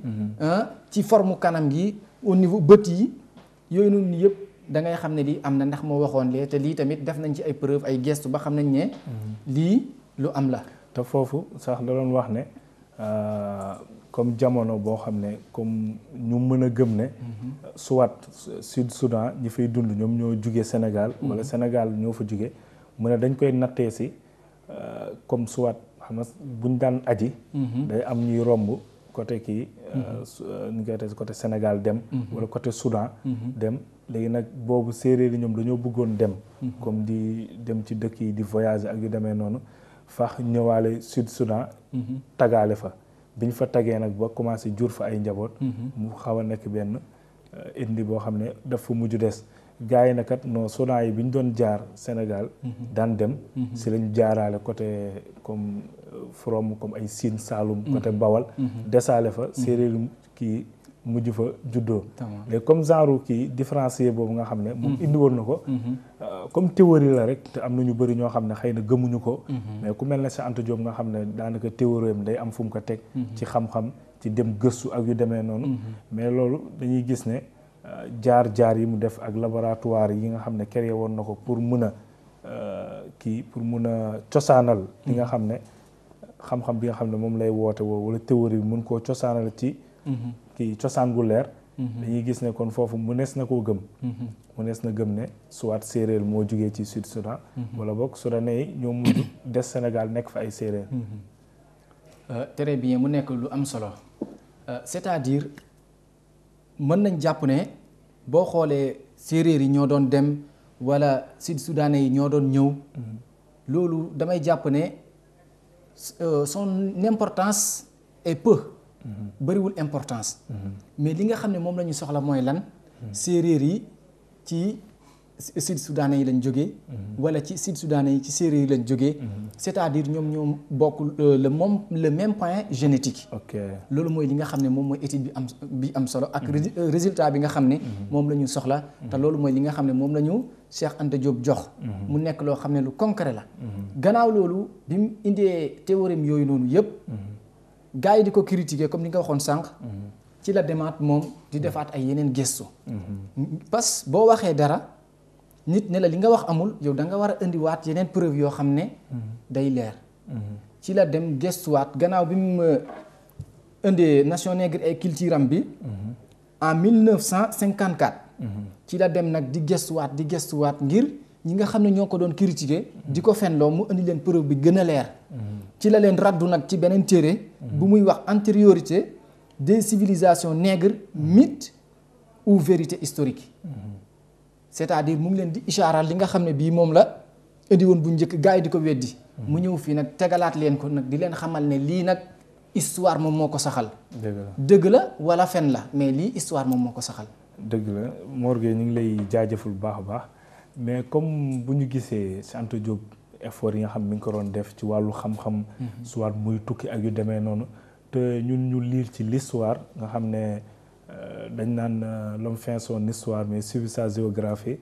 Speaker 2: ci forme kanam gi au niveau bët yi yooyu noonu yëpp da ngay xam ne lii am na ndax moo waxoon lee te lii tamit def nañ ci ay preuve ay gestu ba xam nañ ne lii lu am la
Speaker 1: te foofu sax da doon wax ne comme jamono boo xam ne comme ñu mën a gëm ne soit Sud Soudan ñi fay dund ñoom ñoo jugee Sénégal wala Sénégal ñoo fa jugee mu ne dañ koy nattee si comme soit xam nga buñ daan aji day am ñuy romb côté kii ñu koy tee si côté Sénégal dem wala côté Soudan dem léegi nag boobu séeréer yi ñoom dañoo bëggoon dem comme di dem ci dëkk yi di voyager ak yu demee noonu fax ñëwaale Sud Soudan tagaale fa biñ fa tagee nag ba commencé jur fa ay njaboot mu xaw a nekk benn indi boo xam ne dafa mujj des gars yi nakat non Soudan yi bi ñu doon jaar Sénégal daan dem si lañ jaaraale côté comme from comme ay Sine Saloum côté Bawal desaale fa séeréer kii mujj fa juddoo léegi comme genre kii différencier boobu nga xam ne moom indi woon na ko comme théorie la rek te am na ñu bëri ñoo xam ne xëy na gëmuñu ko mais ku mel ne Cheikh Anta Diop nga xam ne daanaka théorie am day am fu mu ko teg ci xam-xam ci dem gëstu ak yu demee noonu mais loolu dañuy gis ne jaar-jaar yi mu def ak laboratoire yi nga xam ne créé woon na ko pour mun a kii pour mun a cosaanal li nga xam ne xam-xam bi nga xam ne moom lay woote woo wala théorie bi mun koo cosaanal ci kii cosaan gu leer dañuy gis ne kon foofu mu nees na koo gëm mu nees na gëm ne soit séeréer moo jugee ci Sud Soudan wala boog soudanais yi ñoo mujj des Sénégal nekk fa ay séeréer
Speaker 2: très bien mu nekk lu am solo c'est-à-dire mën nañ jàpp ne boo xoolee séeréer yi ñoo doon dem wala Sud Soudanais yi ñoo doon ñëw loolu damay jàpp ne son importance est peu bëriwul importance mais li nga xam ne moom la ñu soxla mooy lan séeréer yi ci Sud Soudanais yi lañ jógee wala ci Sud Soudanais yi ci séeréer yi lañ jógee c'est-à-dire ñoom ñoo bokk le même point génétique loolu mooy li nga xam ne moom mooy étude bi am solo ak résultat bi nga xam ne moom la ñu soxla te loolu mooy li nga xam ne moom la ñu Cheikh Anta Diop jox mu nekk loo xam ne lu concret la gannaaw loolu bi mu indee théorème yooyu noonu yëpp gars yi di ko critiquer comme ni nga waxoon sànq ci la demaat moom di defaat ay yeneen gëstu parce que boo waxee dara nit ne la li nga wax amul yow da nga war a indiwaat yeneen preuve yoo xam ne day leer ci la dem gëstuwaat gannaaw bi mu indee nation nègre et culture am bi en 1954 ci la dem nag di gëstuwaat ngir ñi nga xam ne ñoo ko doon critiquer di ko fenloo mu indi leen preuve bi gën a leer ci la leen raddu nag ci beneen téere bu muy wax antériorité des civilisations nègres mythe ou vérité historique c'est-à-dire mu ngi leen di ishaaral li nga xam ne bii moom la indi woon bu njëkk gars yi di ko weddi mu ñëw fii nag tegalaat leen ko nag di leen xamal ne lii nag histoire moom moo ko saxal dëgg la wala fen la mais lii histoire moom moo ko saxal
Speaker 1: dëgg la Mor Gueye ñu ngi lay jaajëful bu baax a baax mais comme bu ñu gisee Cheikh Anta Diop effort yi nga xam mi ngi ko doon def ci wàllu xam-xam soit muy tukki ak yu demee noonu te ñun ñu lire ci l'histoire nga xam ne dañ naan l'homme fait son histoire mais suivi sa géographie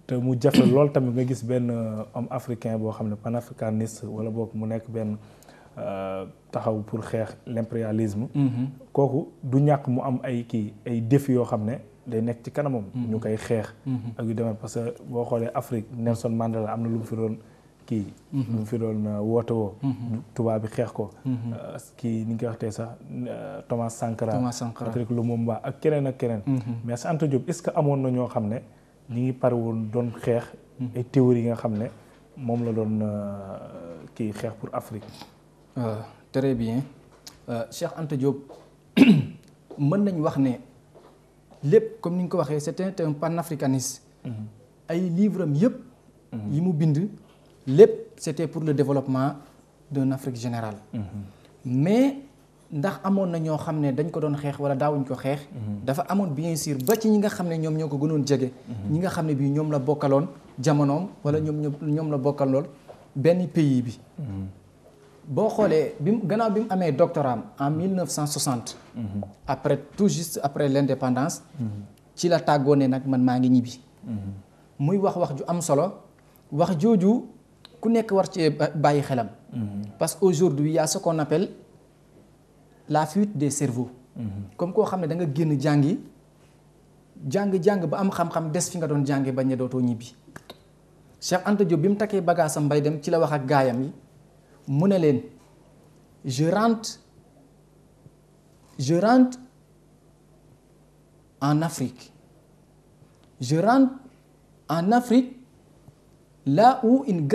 Speaker 1: te mu jafe lool tamit nga gis benn homme africain boo xam ne panafricaniste wala boog mu nekk benn taxaw pour xeex l'impérialisme kooku du ñàkk mu am ay défis yoo xam ne day nekk ci kanamam. ñu koy xeex. ak yu demee parce que boo xoolee Afrique Nelson Mandela am na lu mu fi doon kii. lu mu fi doon woote woo. tubaab bi xeex ko. kii ni ñu koy waxtee sax Thomas Sankara. Patrice Lumumba ak keneen ak keneen. mais Cheikh Anta Diop est-ce que amoon na ñoo xam ne ñi ngi pare woon doon xeex. ay théories yi nga xam ne moom la doon kii xeex pour Afrique.
Speaker 2: très bien Cheikh Anta Diop mën nañ wax ne lépp comme ni nga ko waxee c'était un panafricaniste. ay livres am yëpp. yi mu bind lépp c'était pour le développement d'une Afrique générale. mais ndax amoon na ñoo xam ne dañ ko doon xeex wala daawuñ ko xeex. dafa amoon bien sûr ba ci ñi nga xam ne ñoom ñoo ko gënoon jege. ñi nga xam ne bii ñoom la bokkaloon jamonoom wala ñoom la bokkaloon benn pays bi. boo xoolee gannaaw bi mu amee doctorat en 1960. après tout juste après l'indépendance. ci la tàggoo ne nag man maa ngi ñibbi. muy wax ju am solo wax jooju ku nekk war ci bàyyi xelam. parce que aujourd'hui il y a ce qu'on appelle la fuite des cerveaux. comme koo xam ne da nga génn jàngi jàng ba am xam-xam des fi nga doon jànge bañ ne dootoo ñibbi. Cheikh Anta Diop bi mu takkee bagaasam mbay dem ci la wax ak gaayam yi mu ne leen je rentre en Afrique là où une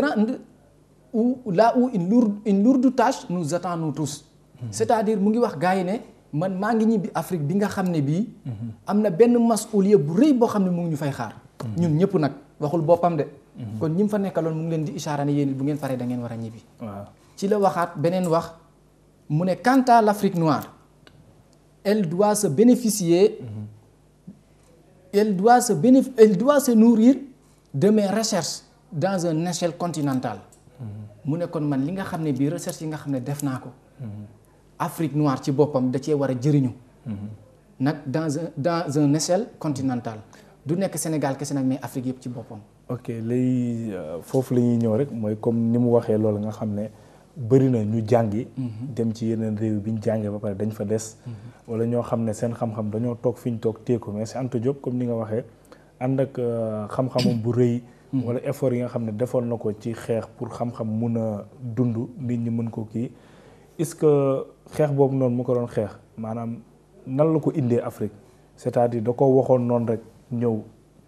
Speaker 2: lourde tâche nous attend nous tous. c'est-à-dire mu ngi wax gaa yi ne man maa ngi ñibbi Afrique bi nga xam ne bii. am na benn masuuliya bu rëy boo xam ne mu ngi ñu fay xaar. ñun ñëpp nag waxul boppam de. kon ñi mu fa nekkaloon mu ngi leen di ishaara ne yéen bu ngeen paree da ngeen war a ñibbi. waaw ci la waxaat beneen wax mu ne quant à l'Afrique noire elle doit se nourrir de mes recherches dans une échelle continentale. mu ne kon man li nga xam ne bii recherche yi nga xam ne def naa ko. Afrique noire ci boppam da cee war a jëriñu. nag dans une échelle continentale du nekk Sénégal kese nag mais Afrique yëpp ci boppam.
Speaker 1: ok léegi foofu la ñuy ñëw rek mooy comme ni mu waxee loolu nga xam ne bëri na ñu jàngi. dem ci yeneen réew bi ñu jàngee ba pare dañ fa des. wala ñoo xam ne seen xam-xam dañoo toog fi ñu toog teeku mais Cheikh Anta Diop comme ni nga waxee ànd ak xam-xamam bu rëy. wala effort yi nga xam ne defoon na ko ci xeex pour xam-xam mun a dund nit ñi mën ko kii est-ce que xeex boobu noonu mu ko doon xeex maanaam nan la ko indee Afrique c'est-à-dire da ko waxoon noonu rek ñëw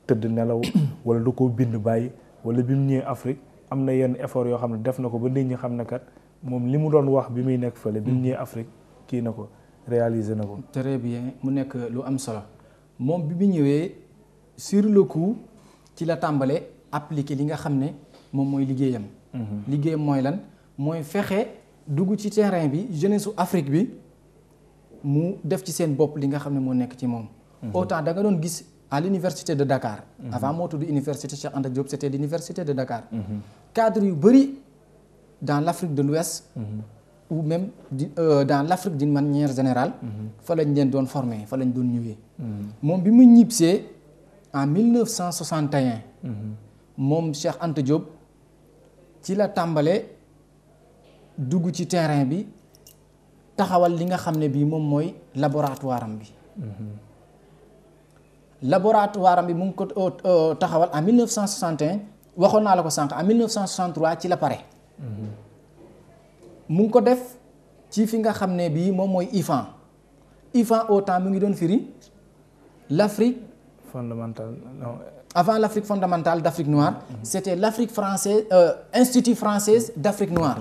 Speaker 1: tëdd nelaw wala da koo bind bàyyi wala bi mu ñëwee Afrique am na yenn effort yoo xam ne def na ko ba nit ñi xam ne kat moom li mu doon wax bi muy nekk fële bi mu ñëwee Afrique kii na ko réaliser na ko.
Speaker 2: très bien mu nekk lu am solo moom bi mu ñëwee sur le coup ci la tàmbale appliquer li nga xam ne moom mooy liggéeyam. liggéeyam mooy lan mooy fexe dugg ci terrain bi jeunesse su Afrique bi mu def ci seen bopp li nga xam ne moo nekk ci moom. autant da nga doon gis à l'université de Dakar. avant moo tudd université Cheikh Anta Diop c'était l'université de Dakar. cadre yu bëri dans l'Afrique de l'Ouest ou même dans l'Afrique d'une manière générale. fa lañ leen doon former fa lañ doon ñëwee. moom bi mu ñibbisee en 1961. moom Cheikh Anta Diop ci la tàmbale dugg ci terrain bi taxawal li nga xam ne bii moom mooy laboratoire am bi. laboratoire am bi mu ngi ko taxawal en 1961 waxoon naa la ko sànq en 1963 ci la pare. mu ngi ko def ci fi nga xam ne bii moom mooy IFAN. IFAN au temps mu ngi doon firi l'Afrique
Speaker 1: fondamentale non.
Speaker 2: Avant l'Afrique fondamentale d'Afrique noire, c'était l'Afrique française, Institut français d'Afrique noire.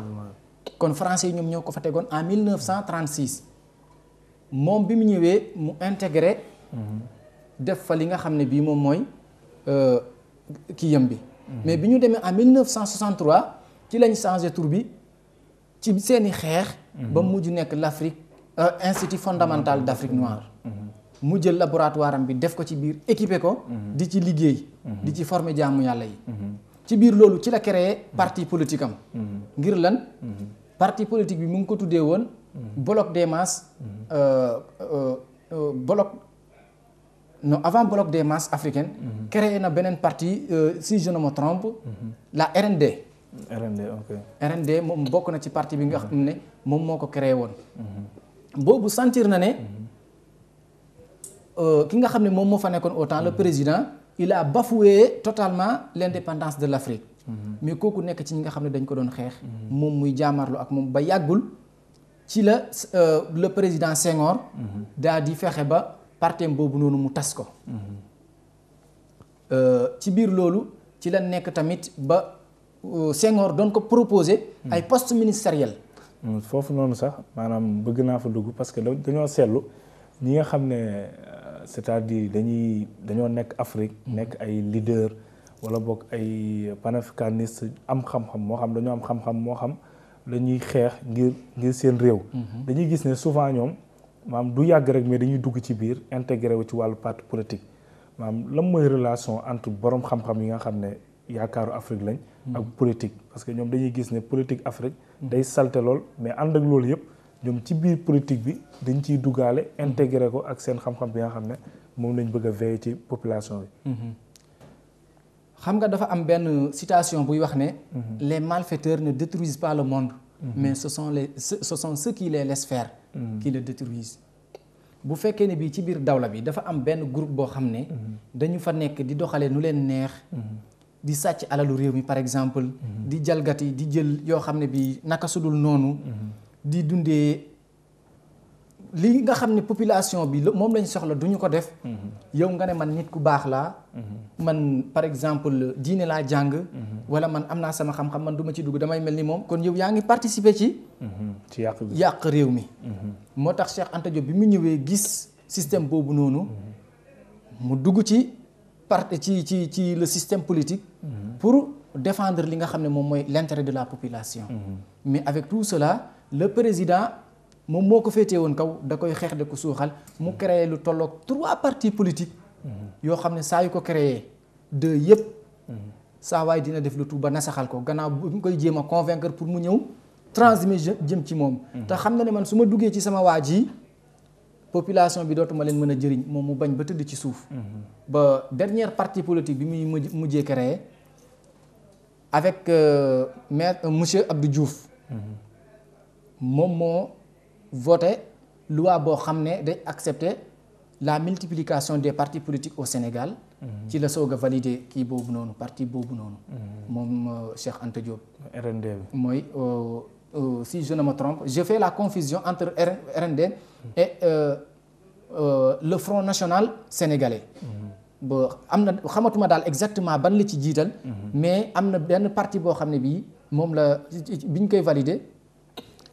Speaker 2: kon français yi ñoom ñoo ko fa tegoon en 1936 moom bi mu ñëwee mu intégré. def fa li nga xam ne bii moom mooy kii yam bi. mais bi ñu demee en 1963 ci lañ changé tur bi ci seeni xeex. ba mujj nekk l'Afrique Institut fondamental d'Afrique noire. mu jël laboratoire am bi def ko ci biir équipé ko. di ci liggéey. di ci former jaamu yàlla yi. ci biir loolu ci la créé parti politique am. ngir lan. parti politique bi mu ngi ko tuddee woon. bloc des masses. avant bloc des masses africaines. créé na beneen parti si je ne me trompe. la RND. RND moom bokk na ci parti bi nga xam ne moom moo ko créé woon. boobu sentir na ne. ki nga xam ne moom moo fa nekkoon au temps le président il a bafoué totalement l'indépendance de l'Afrique mais kooku nekk ci ñi nga xam ne dañ ko doon xeex moom muy jaamarlu ak moom ba yàggul ci la le président Senghor daa di fexe ba partem boobu noonu mu tas ko ci biir loolu ci la nekk tamit ba Senghor doon ko proposer ay postes ministériels
Speaker 1: foofu noonu sax maanaam bëgg naa fa dugg parce que dañoo seetlu ñi nga xam ne c'est-à-dire dañoo nekk Afrique nekk ay leader wala boog ay panafricaniste am xam-xam moo xam dañoo am xam-xam moo xam dañuy xeex ngir seen réew dañuy gis ne souvent ñoom maanaam du yàgg rek mais dañuy dugg ci biir intégré wu ci wàllu parti politique maanaam lan mooy relation entre borom xam-xam yi nga xam ne yaakaaru Afrique lañ ak politique parce que ñoom dañuy gis ne politique Afrique day salte lool mais ànd ak loolu yëpp ñoom ci biir politique bi dañ ciy duggaale intégré ko ak seen xam-xam bi nga xam ne moom lañ bëgg a veiller ci population bi
Speaker 2: xam nga dafa am benn citation buy wax ne les malfaiteurs ne détruisent pas le monde mais ce sont ceux qui les laissent faire qui le détruisent bu fekkee ne bii ci biir dawla bi dafa am benn groupe boo xam ne dañu fa nekk di doxalee nu leen neex di sàcc alalu réew mi par exemple di jalgati di jël yoo xam ne bii naka sudul noonu di dundee li nga xam ne population bi moom lañ soxla duñu ko def yow nga ne man nit ku baax laa man par exemple diine laa jàng wala man am naa sama xam-xam man du ma ci dugg damay mel ni moom kon yow yaa ngi participer ci yàq réew mi moo tax Cheikh Anta Diop bi mu ñëwee gis système boobu noonu mu dugg ci ci le système politique pour défendre li nga xam ne moom mooy l'intérêt de la population mais avec tout cela le président moom moo ko féetee woon kaw da koy xeex da ko suuxal mu créé lu tolloog 3 partis politiques yoo xam ne saa yu ko créé 2 yëpp saa waay dina def lu tout ba nasaxal ko gannaaw bu mu koy jéem a convaincre pour mu ñëw transmettre jëm ci moom te xam na ne man su ma duggee ci sama waa ji population bi dootuma leen mën a jëriñ moom mu bañ ba tëdd ci suuf ba dernier parti politique bi muy mujjee créé avec maître monsieur Abdou Diouf moom moo voté loi boo xam ne day accepter la multiplication des partis politiques au Sénégal ci la soog a validé kii boobu noonu parti boobu noonu moom Cheikh Anta Diop
Speaker 1: RND bi
Speaker 2: mooy si je ne me trompe je fais la confusion entre RND et le Front National Sénégalais ba am na xamatuma daal exactement ban la ci jiital mais am na benn parti boo xam ne bii moom la bi ñu koy validé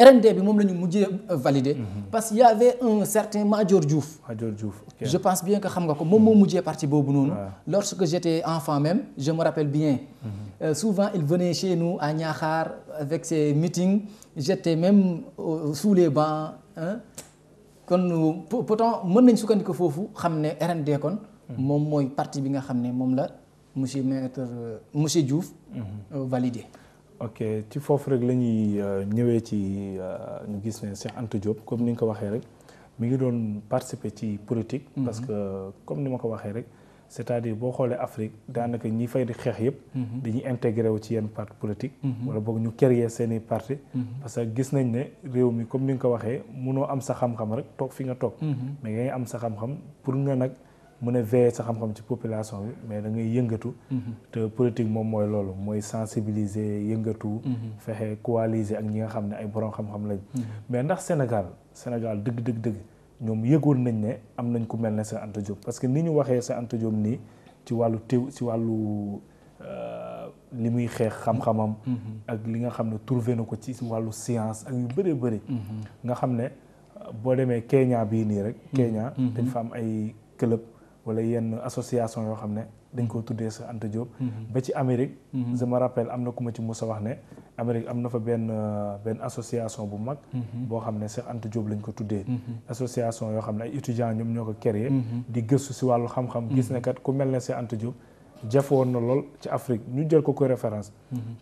Speaker 2: RND bi moom la ñu mujjee validé parce qu'il y avait un certain Madior Diouf je pense bien que xam nga ko moom moo mujjee parti boobu noonu lorsque j'étais enfant même je me rappelle bien souvent il venait chez nous à Niakhar avec ses meetings j'étais même sous les bancs kon pourtant mën nañ sukkandiku foofu xam ne RND kon moom mooy parti bi nga xam ne moom la monsieur Diouf validé
Speaker 1: ok ci foofu rek la ñuy ñëwee ci ñu gis ne Cheikh Anta Diop comme ni nga ko waxee rek mi ngi doon participer ci politique parce que comme ni ma ko waxee rek c'est-à-dire boo xoolee Afrique daanaka ñi fay di xeex yëpp dañuy intégré wu ci yenn parti politique wala boog ñu créer seeni parti parce que gis nañ ne réew mi comme ni nga ko waxee mënoo am sa xam-xam rek toog fi nga toog mais ngay am sa xam-xam pour nga nag mën a veiller sa xam-xam ci population bi mais da ngay yëngatu te politique moom mooy loolu mooy sensibiliser yëngatu fexe coaliser ak ñi nga xam ne ay borom xam-xam lañ mais ndax Sénégal dëgg ñoom yëgoon nañ ne am nañ ku mel ne Cheikh Anta Diop parce que ni ñu waxee Cheikh Anta Diop nii ci wàllu ci wàllu li muy xeex xam-xamam ak li nga xam ne trouvé na ko ci wàllu science ak yu bëri nga xam ne boo demee Kenya bii nii rek Kenya dañ fa am ay club wala yenn association yoo xam ne dañ ko tuddee Cheikh Anta Diop ba ci Amérique je me rappelle am na ku ma ci mos a wax ne Amérique am na fa benn association bu mag boo xam ne Cheikh Anta Diop lañ ko tuddee association yoo xam ne ay étudiants ñoom ñoo ko créé di gëstu si wàllu xam-xam gis ne kat ku mel ne Cheikh Anta Diop jafe woon na lool ci Afrique ñu jël ko référence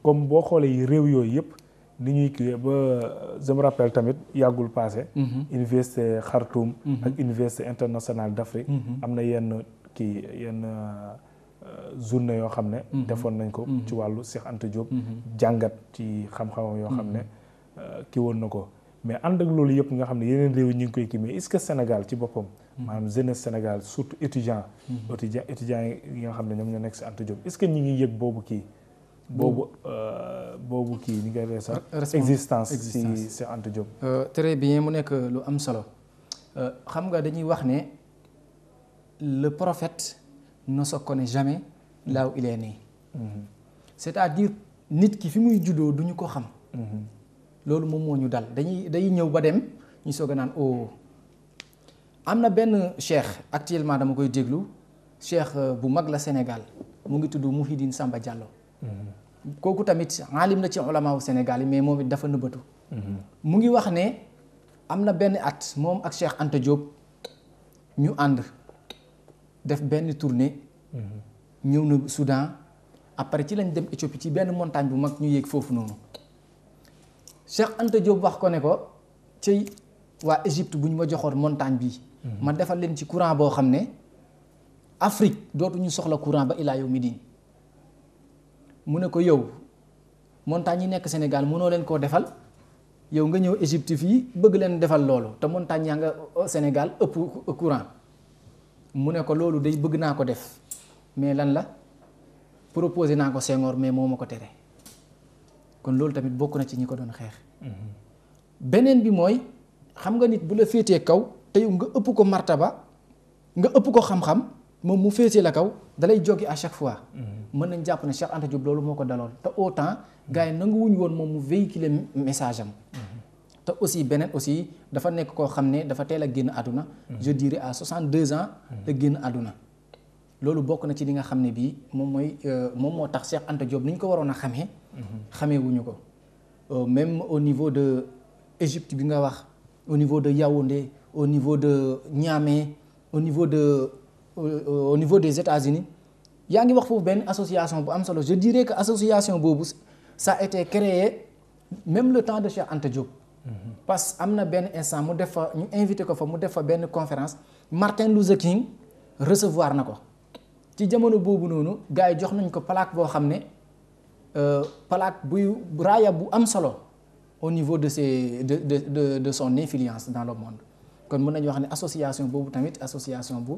Speaker 1: comme boo xoolee yi réew yooyu yëpp ni ñuy kiiwee ba je me rappelle tamit yàggul passé université Khartoum ak université internationale d'Afrique am na yenn journée yoo xam ne defoon nañ ko ci wàllu Cheikh Anta Diop jàngat ci xam-xamam yoo xam ne kii woon na ko mais ànd ak loolu yëpp nga xam ne yeneen réew ñu ngi koy kii mais est-ce que Sénégal ci boppam maanaam jeunesse Sénégal surtout étudiants yi nga xam ne ñoom ñoo nekk si Anta Diop est-ce que ñi ngi yëg boobu kii boobu kii ni ngay dee sax existence si Anta Diop.
Speaker 2: très bien mu nekk lu am solo xam nga dañuy wax ne le prophète ne se connaît jamais là où il est né. c'est-à-dire nit ki fi muy juddoo duñu ko xam. loolu moom moo ñu dal day ñëw ba dem ñu soog a naan oh am na benn cheikh actuellement dama koy déglu cheikh bu mag la Sénégal mu ngi tudd Mouhidine Samba Diallo. kooku tamit aalim la ci ulamaawu Sénégal yi mais moom it dafa nëbbatu. mu ngi wax ne am na benn at moom ak Cheikh Anta Diop ñu ànd def benn tournée. ñëw na Soudan après ci lañ dem Éthiopie ci benn montagne bu mag ñu yéeg foofu noonu. Cheikh Anta Diop wax ko ne ko ci waa Égypte bu ñu ma joxoon montagne bi ma defal leen ci courant boo xam ne Afrique dootuñu soxla courant ba ilaa yow mi diin mu ne ko yow montagne yi nekk Sénégal mënoo leen koo defal yow nga ñëw Égypte fii bëgg leen defal loolu te montagne yaa nga Sénégal ëpp courant mu ne ko loolu day bëgg naa ko def mais lan la proposé naa ko Senghor mais moo ma ko tere kon loolu tamit bokk na ci ñi ko doon xeex. beneen bi mooy xam nga nit bu la féetee kaw te yow nga ëpp ko martaba nga ëpp ko xam-xam moom mu féetee la kaw dalay joggi à chaque fois. mën nañ jàpp ne Cheikh Anta Diop loolu moo ko daloon te autant gars yi nanguwuñu woon moom mu véhiculer message am. te aussi beneen aussi dafa nekk koo xam ne dafa teel a génn àdduna. je dirais à 62 ans la génn àdduna. loolu bokk na ci li nga xam ne bii moom moo tax Cheikh Anta Diop ni ñu ko waroon a xamee. xamee wuñu ko même au niveau de Égypte bi nga wax au niveau de Yaoundé au niveau de Niamey au niveau des États-Unis yaa ngi wax foofu benn association bu am solo je dirais que association boobu ça a été créé même le temps de Cheikh Anta Diop. parce que am na benn instant mu def fa ñu invité ko fa mu def fa benn conférence Martin Luther King recevoir na ko ci jamono boobu noonu gars yi jox nañ ko plaque boo xam ne plaque buy raaya bu am solo au niveau de de son influence dans le monde kon mën nañu wax ne association boobu tamit association bu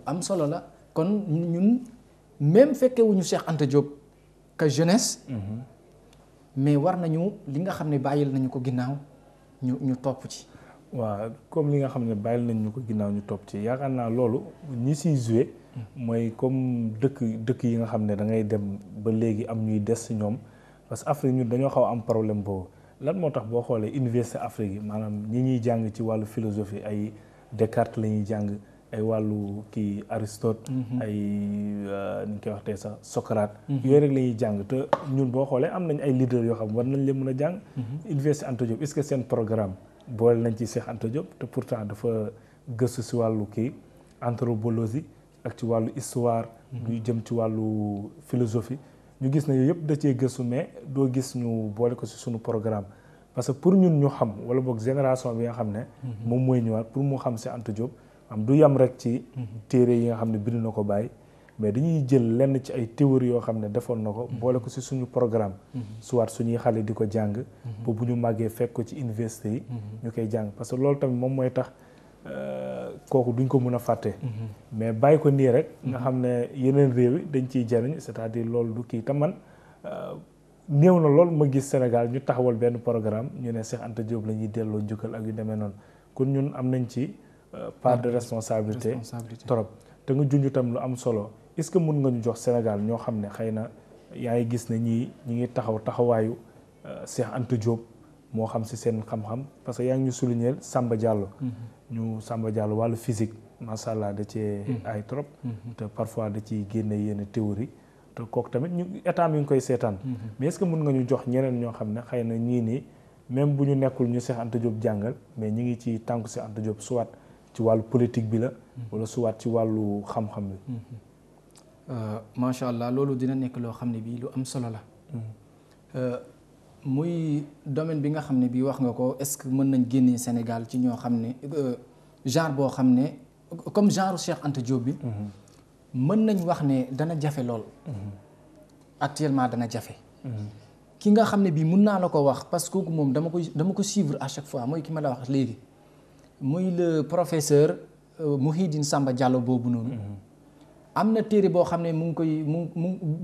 Speaker 2: am solo la kon ñun même fekkewuñu Cheikh Anta Diop que jeunesse. mais war nañu li nga xam ne bàyyil nañu ko ginnaaw ñu topp ci.
Speaker 1: waaw comme li nga xam ne bàyyil nañu ko ginnaaw ñu topp ci yaakaar naa loolu ñi siy joué mooy comme dëkk yi nga xam ne da ngay dem ba léegi am ñuy des si ñoom parce que Afrique ñun dañoo xaw am problème boobu lan moo tax boo xoolee université Afrique yi maanaam ñi ñuy jàng ci wàllu philosophie ay Descartes la ñuy jàng ay wàllu kii Aristote. ay ni ñu koy wax tey sax Socrate. yooyu rek la ñuy jàng te ñun boo xoolee am nañ ay leaders yoo xam war nañ leen mën a jàng. Université Anta Diop est-ce que seen programme boole nañ ci Cheikh Anta Diop te pourtant dafa gëstu si wàllu kii anthropologie ak ci wàllu histoire. luy jëm ci wàllu philosophie. ñu gis ne yooyu yëpp da cee gëstu mais doo gis ñu boole ko si suñu programme parce que pour ñun ñu xam wala boog génération bi nga xam ne. moom mooy ñëwaat pour mu xam Cheikh Anta Diop. am du yam rek ci téere yi nga xam ne bind na ko bàyyi mais dañuy jël lenn ci ay théories yoo xam ne defoon na ko boole ko ci suñu programme soit suñuy xale di ko jàng ba bu ñu màggee fekk ko ci université yi ñu koy jàng parce que loolu tamit moom mooy tax kooku duñ ko mën a fàtte mais bàyyi ko nii rek nga xam ne yeneen réew yi dañ ciy jariñ c'est-à-dire loolu du kii te man néew na lool ma gis Sénégal ñu taxawal benn programme ñu ne Cheikh Anta Diop la ñuy delloo njukkal ak yu demee noonu kon ñun am nañ ci part de responsabilité trop te nga junj tam lu am solo est-ce que mun nga ñu jox Sénégal ñoo xam ne xëy na yaa ngi gis ne ñi ngi taxawaayu Cheikh Anta Diop moo xam si seen xam-xam parce que yaa ngi ñu souligner Samba Diallo ñu Samba Diallo wàllu physique macha allah da cee ay trop te parfois da ciy génne yenn théorie te kooku tamit ñu état mi ngi koy seetaan mais est-ce que mun nga ñu jox ñeneen ñoo xam ne xëy na ñii nii même bu ñu nekkul ñu Cheikh Anta Diop jàngal mais ñi ngi ci tànku Cheikh Anta Diop soit ci wàllu politique bi la wala soit ci wàllu xam-xam bi
Speaker 2: macha allah loolu dina nekk loo xam ne bii lu am solo la muy domaine bi nga xam ne bii wax nga ko est-ce que mën nañ génnee Sénégal ci ñoo xam ne genre boo xam ne comme genre Cheikh Anta Diop bi mën nañ wax ne dana jafe lool actuellement dana jafe ki nga xam ne bii mun naa la ko wax parce que kooku moom dama ko suivre à chaque fois mooy ki ma la wax léegi muy le professeur Mouhidine Samba Diallo boobu noonu. am na téere boo xam ne mu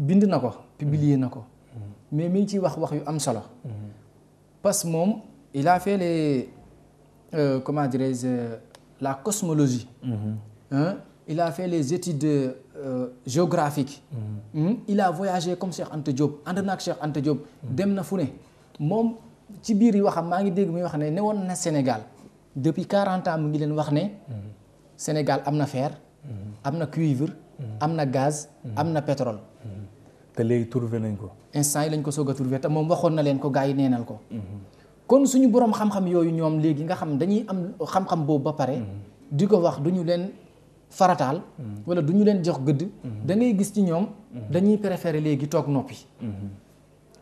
Speaker 2: bind na ko publier na ko. mais mi ngi ciy wax yu am solo. parce que moom il a fait les comment dirais-je la cosmologie. Il a fait les études géographiques. Il a voyagé comme Cheikh Anta Diop ànd na ak Cheikh Anta Diop. dem na fu ne moom ci biir yi waxam maa ngi dégg muy wax ne woon na Sénégal depuis 40 ans mu ngi leen wax ne. Sénégal am na fer. am na cuivre. am na gaz. am na pétrole.
Speaker 1: te léegi trouvé nañ ko.
Speaker 2: instant yi lañ ko soog a trouvé te moom waxoon na leen ko gars yi neenal ko. kon suñu boroom xam-xam yooyu ñoom léegi nga xam dañuy am xam-xam boobu ba pare. di ko wax duñu leen farataal. wala duñu leen jox gëdd. da ngay gis ci ñoom. dañuy préférer léegi toog noppi.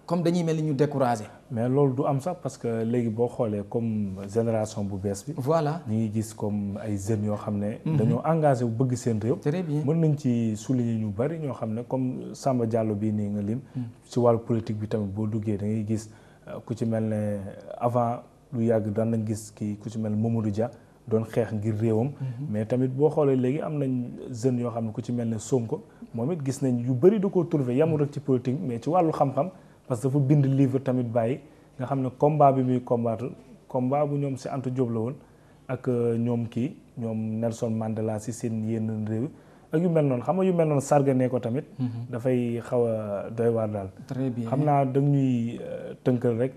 Speaker 2: comme dañuy mel ni ñu découragé.
Speaker 1: mais loolu du am sax parce que léegi boo xoolee comme génération bu bees bi.
Speaker 2: voilà
Speaker 1: ñu ngi gis comme ay jeunes yoo xam ne. dañoo engagé bu bëgg seen réew.
Speaker 2: très bien
Speaker 1: mën nañ ci souligner ñu bari ñoo xam ne comme Samba Diallo bii nii nga lim. ci wàllu politique bi tamit boo duggee da ngay gis ku ci mel ne avant lu yàgg daan nañ gis kii ku ci mel ne Mamadou Dia doon xeex ngir réewam. mais tamit boo xoolee léegi am nañ jeunes yoo xam ne ku ci mel ne Sonko moom it gis nañ yu bari da koo trouvé yamul rek ci politique mais ci wàllu xam-xam. parce que dafa bind livre tamit bàyyi nga xam ne combat bi muy combattre combat bu ñoom Cheikh Anta Diop la woon ak ñoom ñoom Nelson Mandela si seen yenn réew ak yu mel noonu xam nga yu mel noonu sarganee ko tamit. dafay xaw a doy waar daal.
Speaker 2: très bien
Speaker 1: xam naa dañuy tënkal rek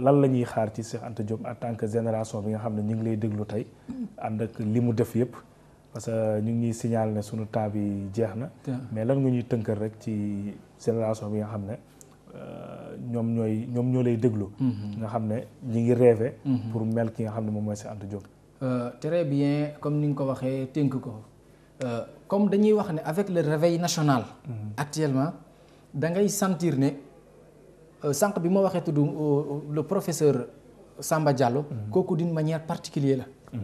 Speaker 1: lan la ñuy xaar ci Cheikh Anta Diop en tant que génération bi nga xam ne ñu ngi lay déglu tey ànd ak li mu def yëpp parce que ñu ngi ñuy signal ne sunu temps bi jeex na. mais lan nga ñuy tënkal rek ci génération bi nga xam ne. ñoom ñoo lay déglu. nga xam ne ñi ngi rêvé. pour mel ki nga xam ne moom mooy Cheikh Anta Diop.
Speaker 2: très bien comme ni nga ko waxee tënk ko comme dañuy wax ne avec le réveil national. actuellement da ngay sentir ne sànq bi ma waxee tudd le professeur Samba Diallo. kooku d'une manière particulière la.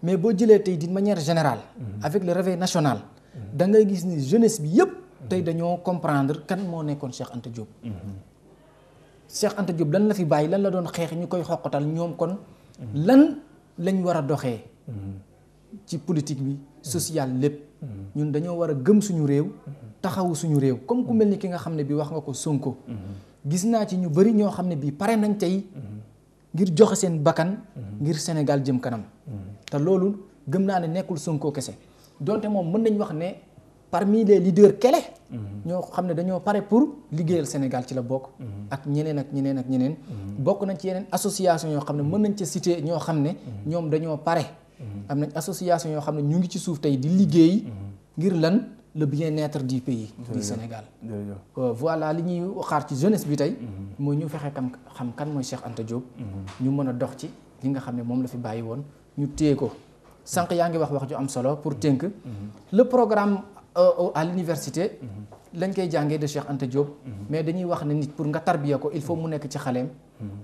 Speaker 2: mais boo jëlee tey d'une manière générale. avec le réveil national. da ngay gis ni jeunesse bi yëpp. tey dañoo comprendre kan moo nekkoon Cheikh Anta Diop. Cheikh Anta Diop lan la fi bàyyi lan la doon xeex ñu koy xoqatal ñoom kon lan lañ war a doxee. ci politique bi social lépp. ñun dañoo war a gëm suñu réew. taxawu suñu réew comme ku mel ni ki nga xam ne bi wax nga ko Sonko. gis naa ci ñu bari ñoo xam ne bii pare nañ tey ngir joxe seen bakkan. ngir Sénégal jëm kanam. te loolu gëm naa ne nekkul Sonko kese donte moom mën nañ wax ne. parmi les leaders clés ñoo xam ne dañoo pare pour liggéeyal Sénégal ci la bokk. ak ñeneen. bokk nañ ci yeneen association yoo xam ne mën nañ ca citer ñoo xam ne. ñoom dañoo pare. am nañ association yoo xam ne ñu ngi ci suuf tey di liggéey. ngir lan le bien-être du pays. du Sénégal. voilà li ñuy xaar ci jeunesse bi tey. mooy ñu fexe xam kan mooy Cheikh Anta Diop. ñu mën a dox ci li nga xam ne moom la fi bàyyi woon ñu téye ko sànq yaa ngi wax ju am solo pour tënk. le programme. à l'université lañ koy jàngee de Cheikh Anta Diop. mais dañuy wax ne nit pour nga tarbiya ko il faut mu nekk ci xaleem.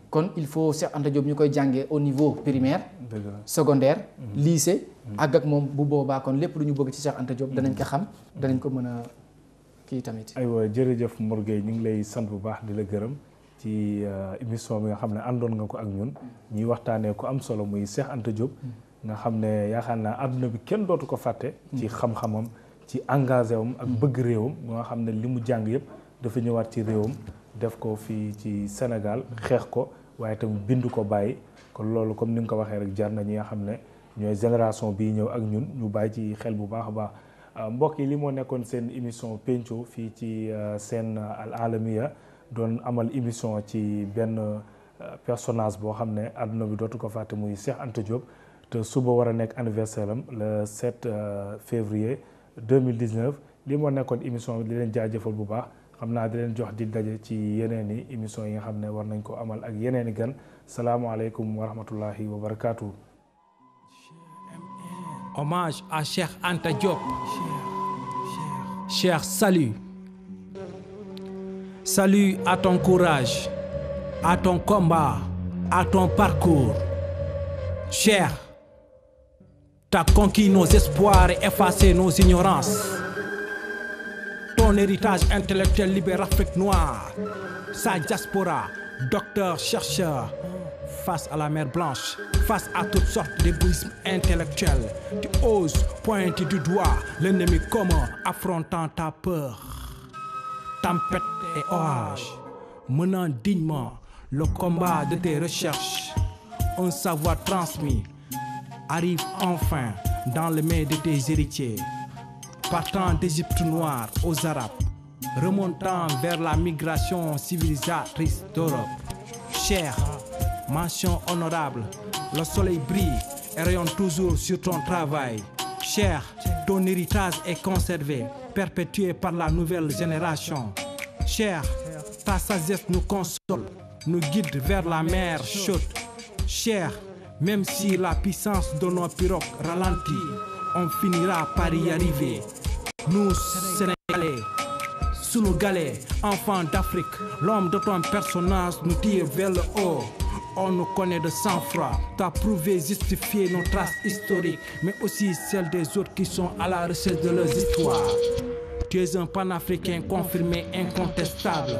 Speaker 2: kon il faut Cheikh Anta Diop ñu koy jàngee au niveau primaire. secondaire. lycée. àgg ak moom bu boobaa kon lépp lu ñu bëgg ci Cheikh Anta Diop danañ ko xam danañ ko mën a kii tamit.
Speaker 1: aywa jërëjëf Mor Gueye ñu ngi lay sant bu baax di la gërëm ci émission bi nga xam ne àndoon nga ko ak ñun ñuy waxtaanee ko am solo muy Cheikh Anta Diop. nga xam ne yaakaar naa àdduna bi kenn dootu ko fàtte. ci xam-xamam. ci engagé wam ak bëgg réewam nga xam ne li mu jàng yëpp dafa ñëwaat ci réewam def ko fii ci Sénégal xeex ko waaye tamit bind ko bàyyi kon loolu comme ni nga ko waxee rek jar na ñi nga xam ne ñooy génération bii ñëw ak ñun ñu bàyyi ci xel bu baax a baax mbokk yi li moo nekkoon seen émission penco fii ci seen Al Alamiya doon amal émission ci benn personnage boo xam ne àdduna bi dootu ko fàtte muy Cheikh Anta Diop te suba war a nekk anniversaire am le 7 février 2019 lii moo nekkoon émission bi di leen jaajëfal bu baax xam naa di leen jox di daje ci yeneen i émission yi nga xam ne war nañ ko amal ak yeneen i gan salaamaaleykum wa rahmatullahi wa barakaatu.
Speaker 5: Hommage à Cheikh Anta Diop. Cheikh, salut. Salut à ton courage, à ton combat, à ton parcours. Cheikh, t'as conquis nos espoirs et effacé nos ignorances. Ton héritage intellectuel libère l'Afrique noire, sa diaspora, docteur, chercheur, face à la mer Blanche, face à toutes sortes d'égoïsmes intellectuels, tu oses pointer du doigt l'ennemi commun affrontant ta peur. Tempête et orage, menant dignement le combat de tes recherches, un savoir transmis arrive enfin dans les mains de tes héritiers, partant d'Égypte noire aux Arabes, remontant vers la migration civilisatrice d'Europe. Cher, mention honorable, le soleil brille et rayonne toujours sur ton travail. Cher, ton héritage est conservé, perpétué par la nouvelle génération. Cher, ta sagesse nous console, nous guide vers la mer chaude. Cher, même si la puissance de nos pirogues ralentit, on finira par y arriver. Nous, Sénégalais, sous nos galets, enfants d'Afrique, l'homme de ton personnage nous tire vers le haut. On nous connaît de sang-froid, t'as prouvé justifier nos traces historiques, mais aussi celles des autres qui sont à la recherche de leurs histoires. Tu es un panafricain confirmé, incontestable.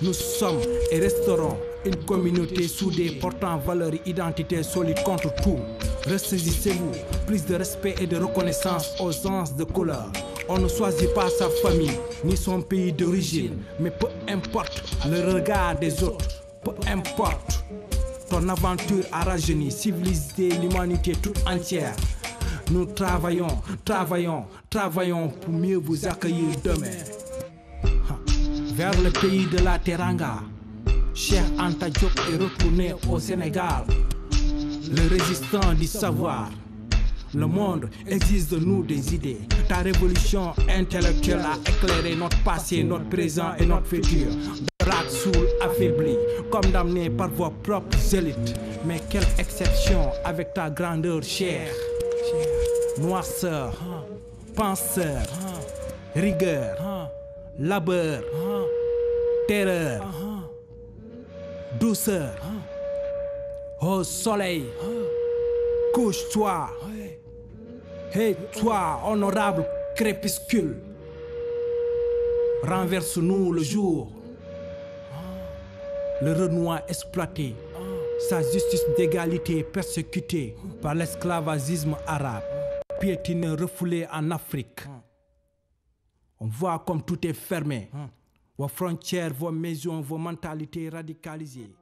Speaker 5: Nous sommes et resterons une communauté soudée portant valeurs et identité solide contre tout. Ressaisissez-vous, plus de respect et de reconnaissance aux anges de couleur. On ne choisit pas sa famille, ni son pays d'origine, mais peu importe le regard des autres, peu importe. Ton aventure a rajeuni, civilisé l'humanité toute entière. Nous travaillons, travaillons, travaillons pour mieux vous accueillir demain. Vers le pays de la Teranga, Cheikh Anta Diop est retourné au Sénégal, le résistant du savoir. Le monde exige de nous des idées. Ta révolution intellectuelle a éclairé notre passé, notre présent et notre futur. Black Soul affaibli, condamné par vos propres élites. Mais quelle exception avec ta grandeur chère. Noirceur, penseur, rigueur, labeur, terreur, douceur. Ô soleil, couche-toi. Et toi, honorable crépuscule, renverse-nous le jour. Le Renoir exploité, sa justice d'égalité persécutée par l'esclavagisme arabe, piétiné, refoulé en Afrique. On voit comme tout est fermé. Vos frontières, vos maisons, vos mentalités radicalisées.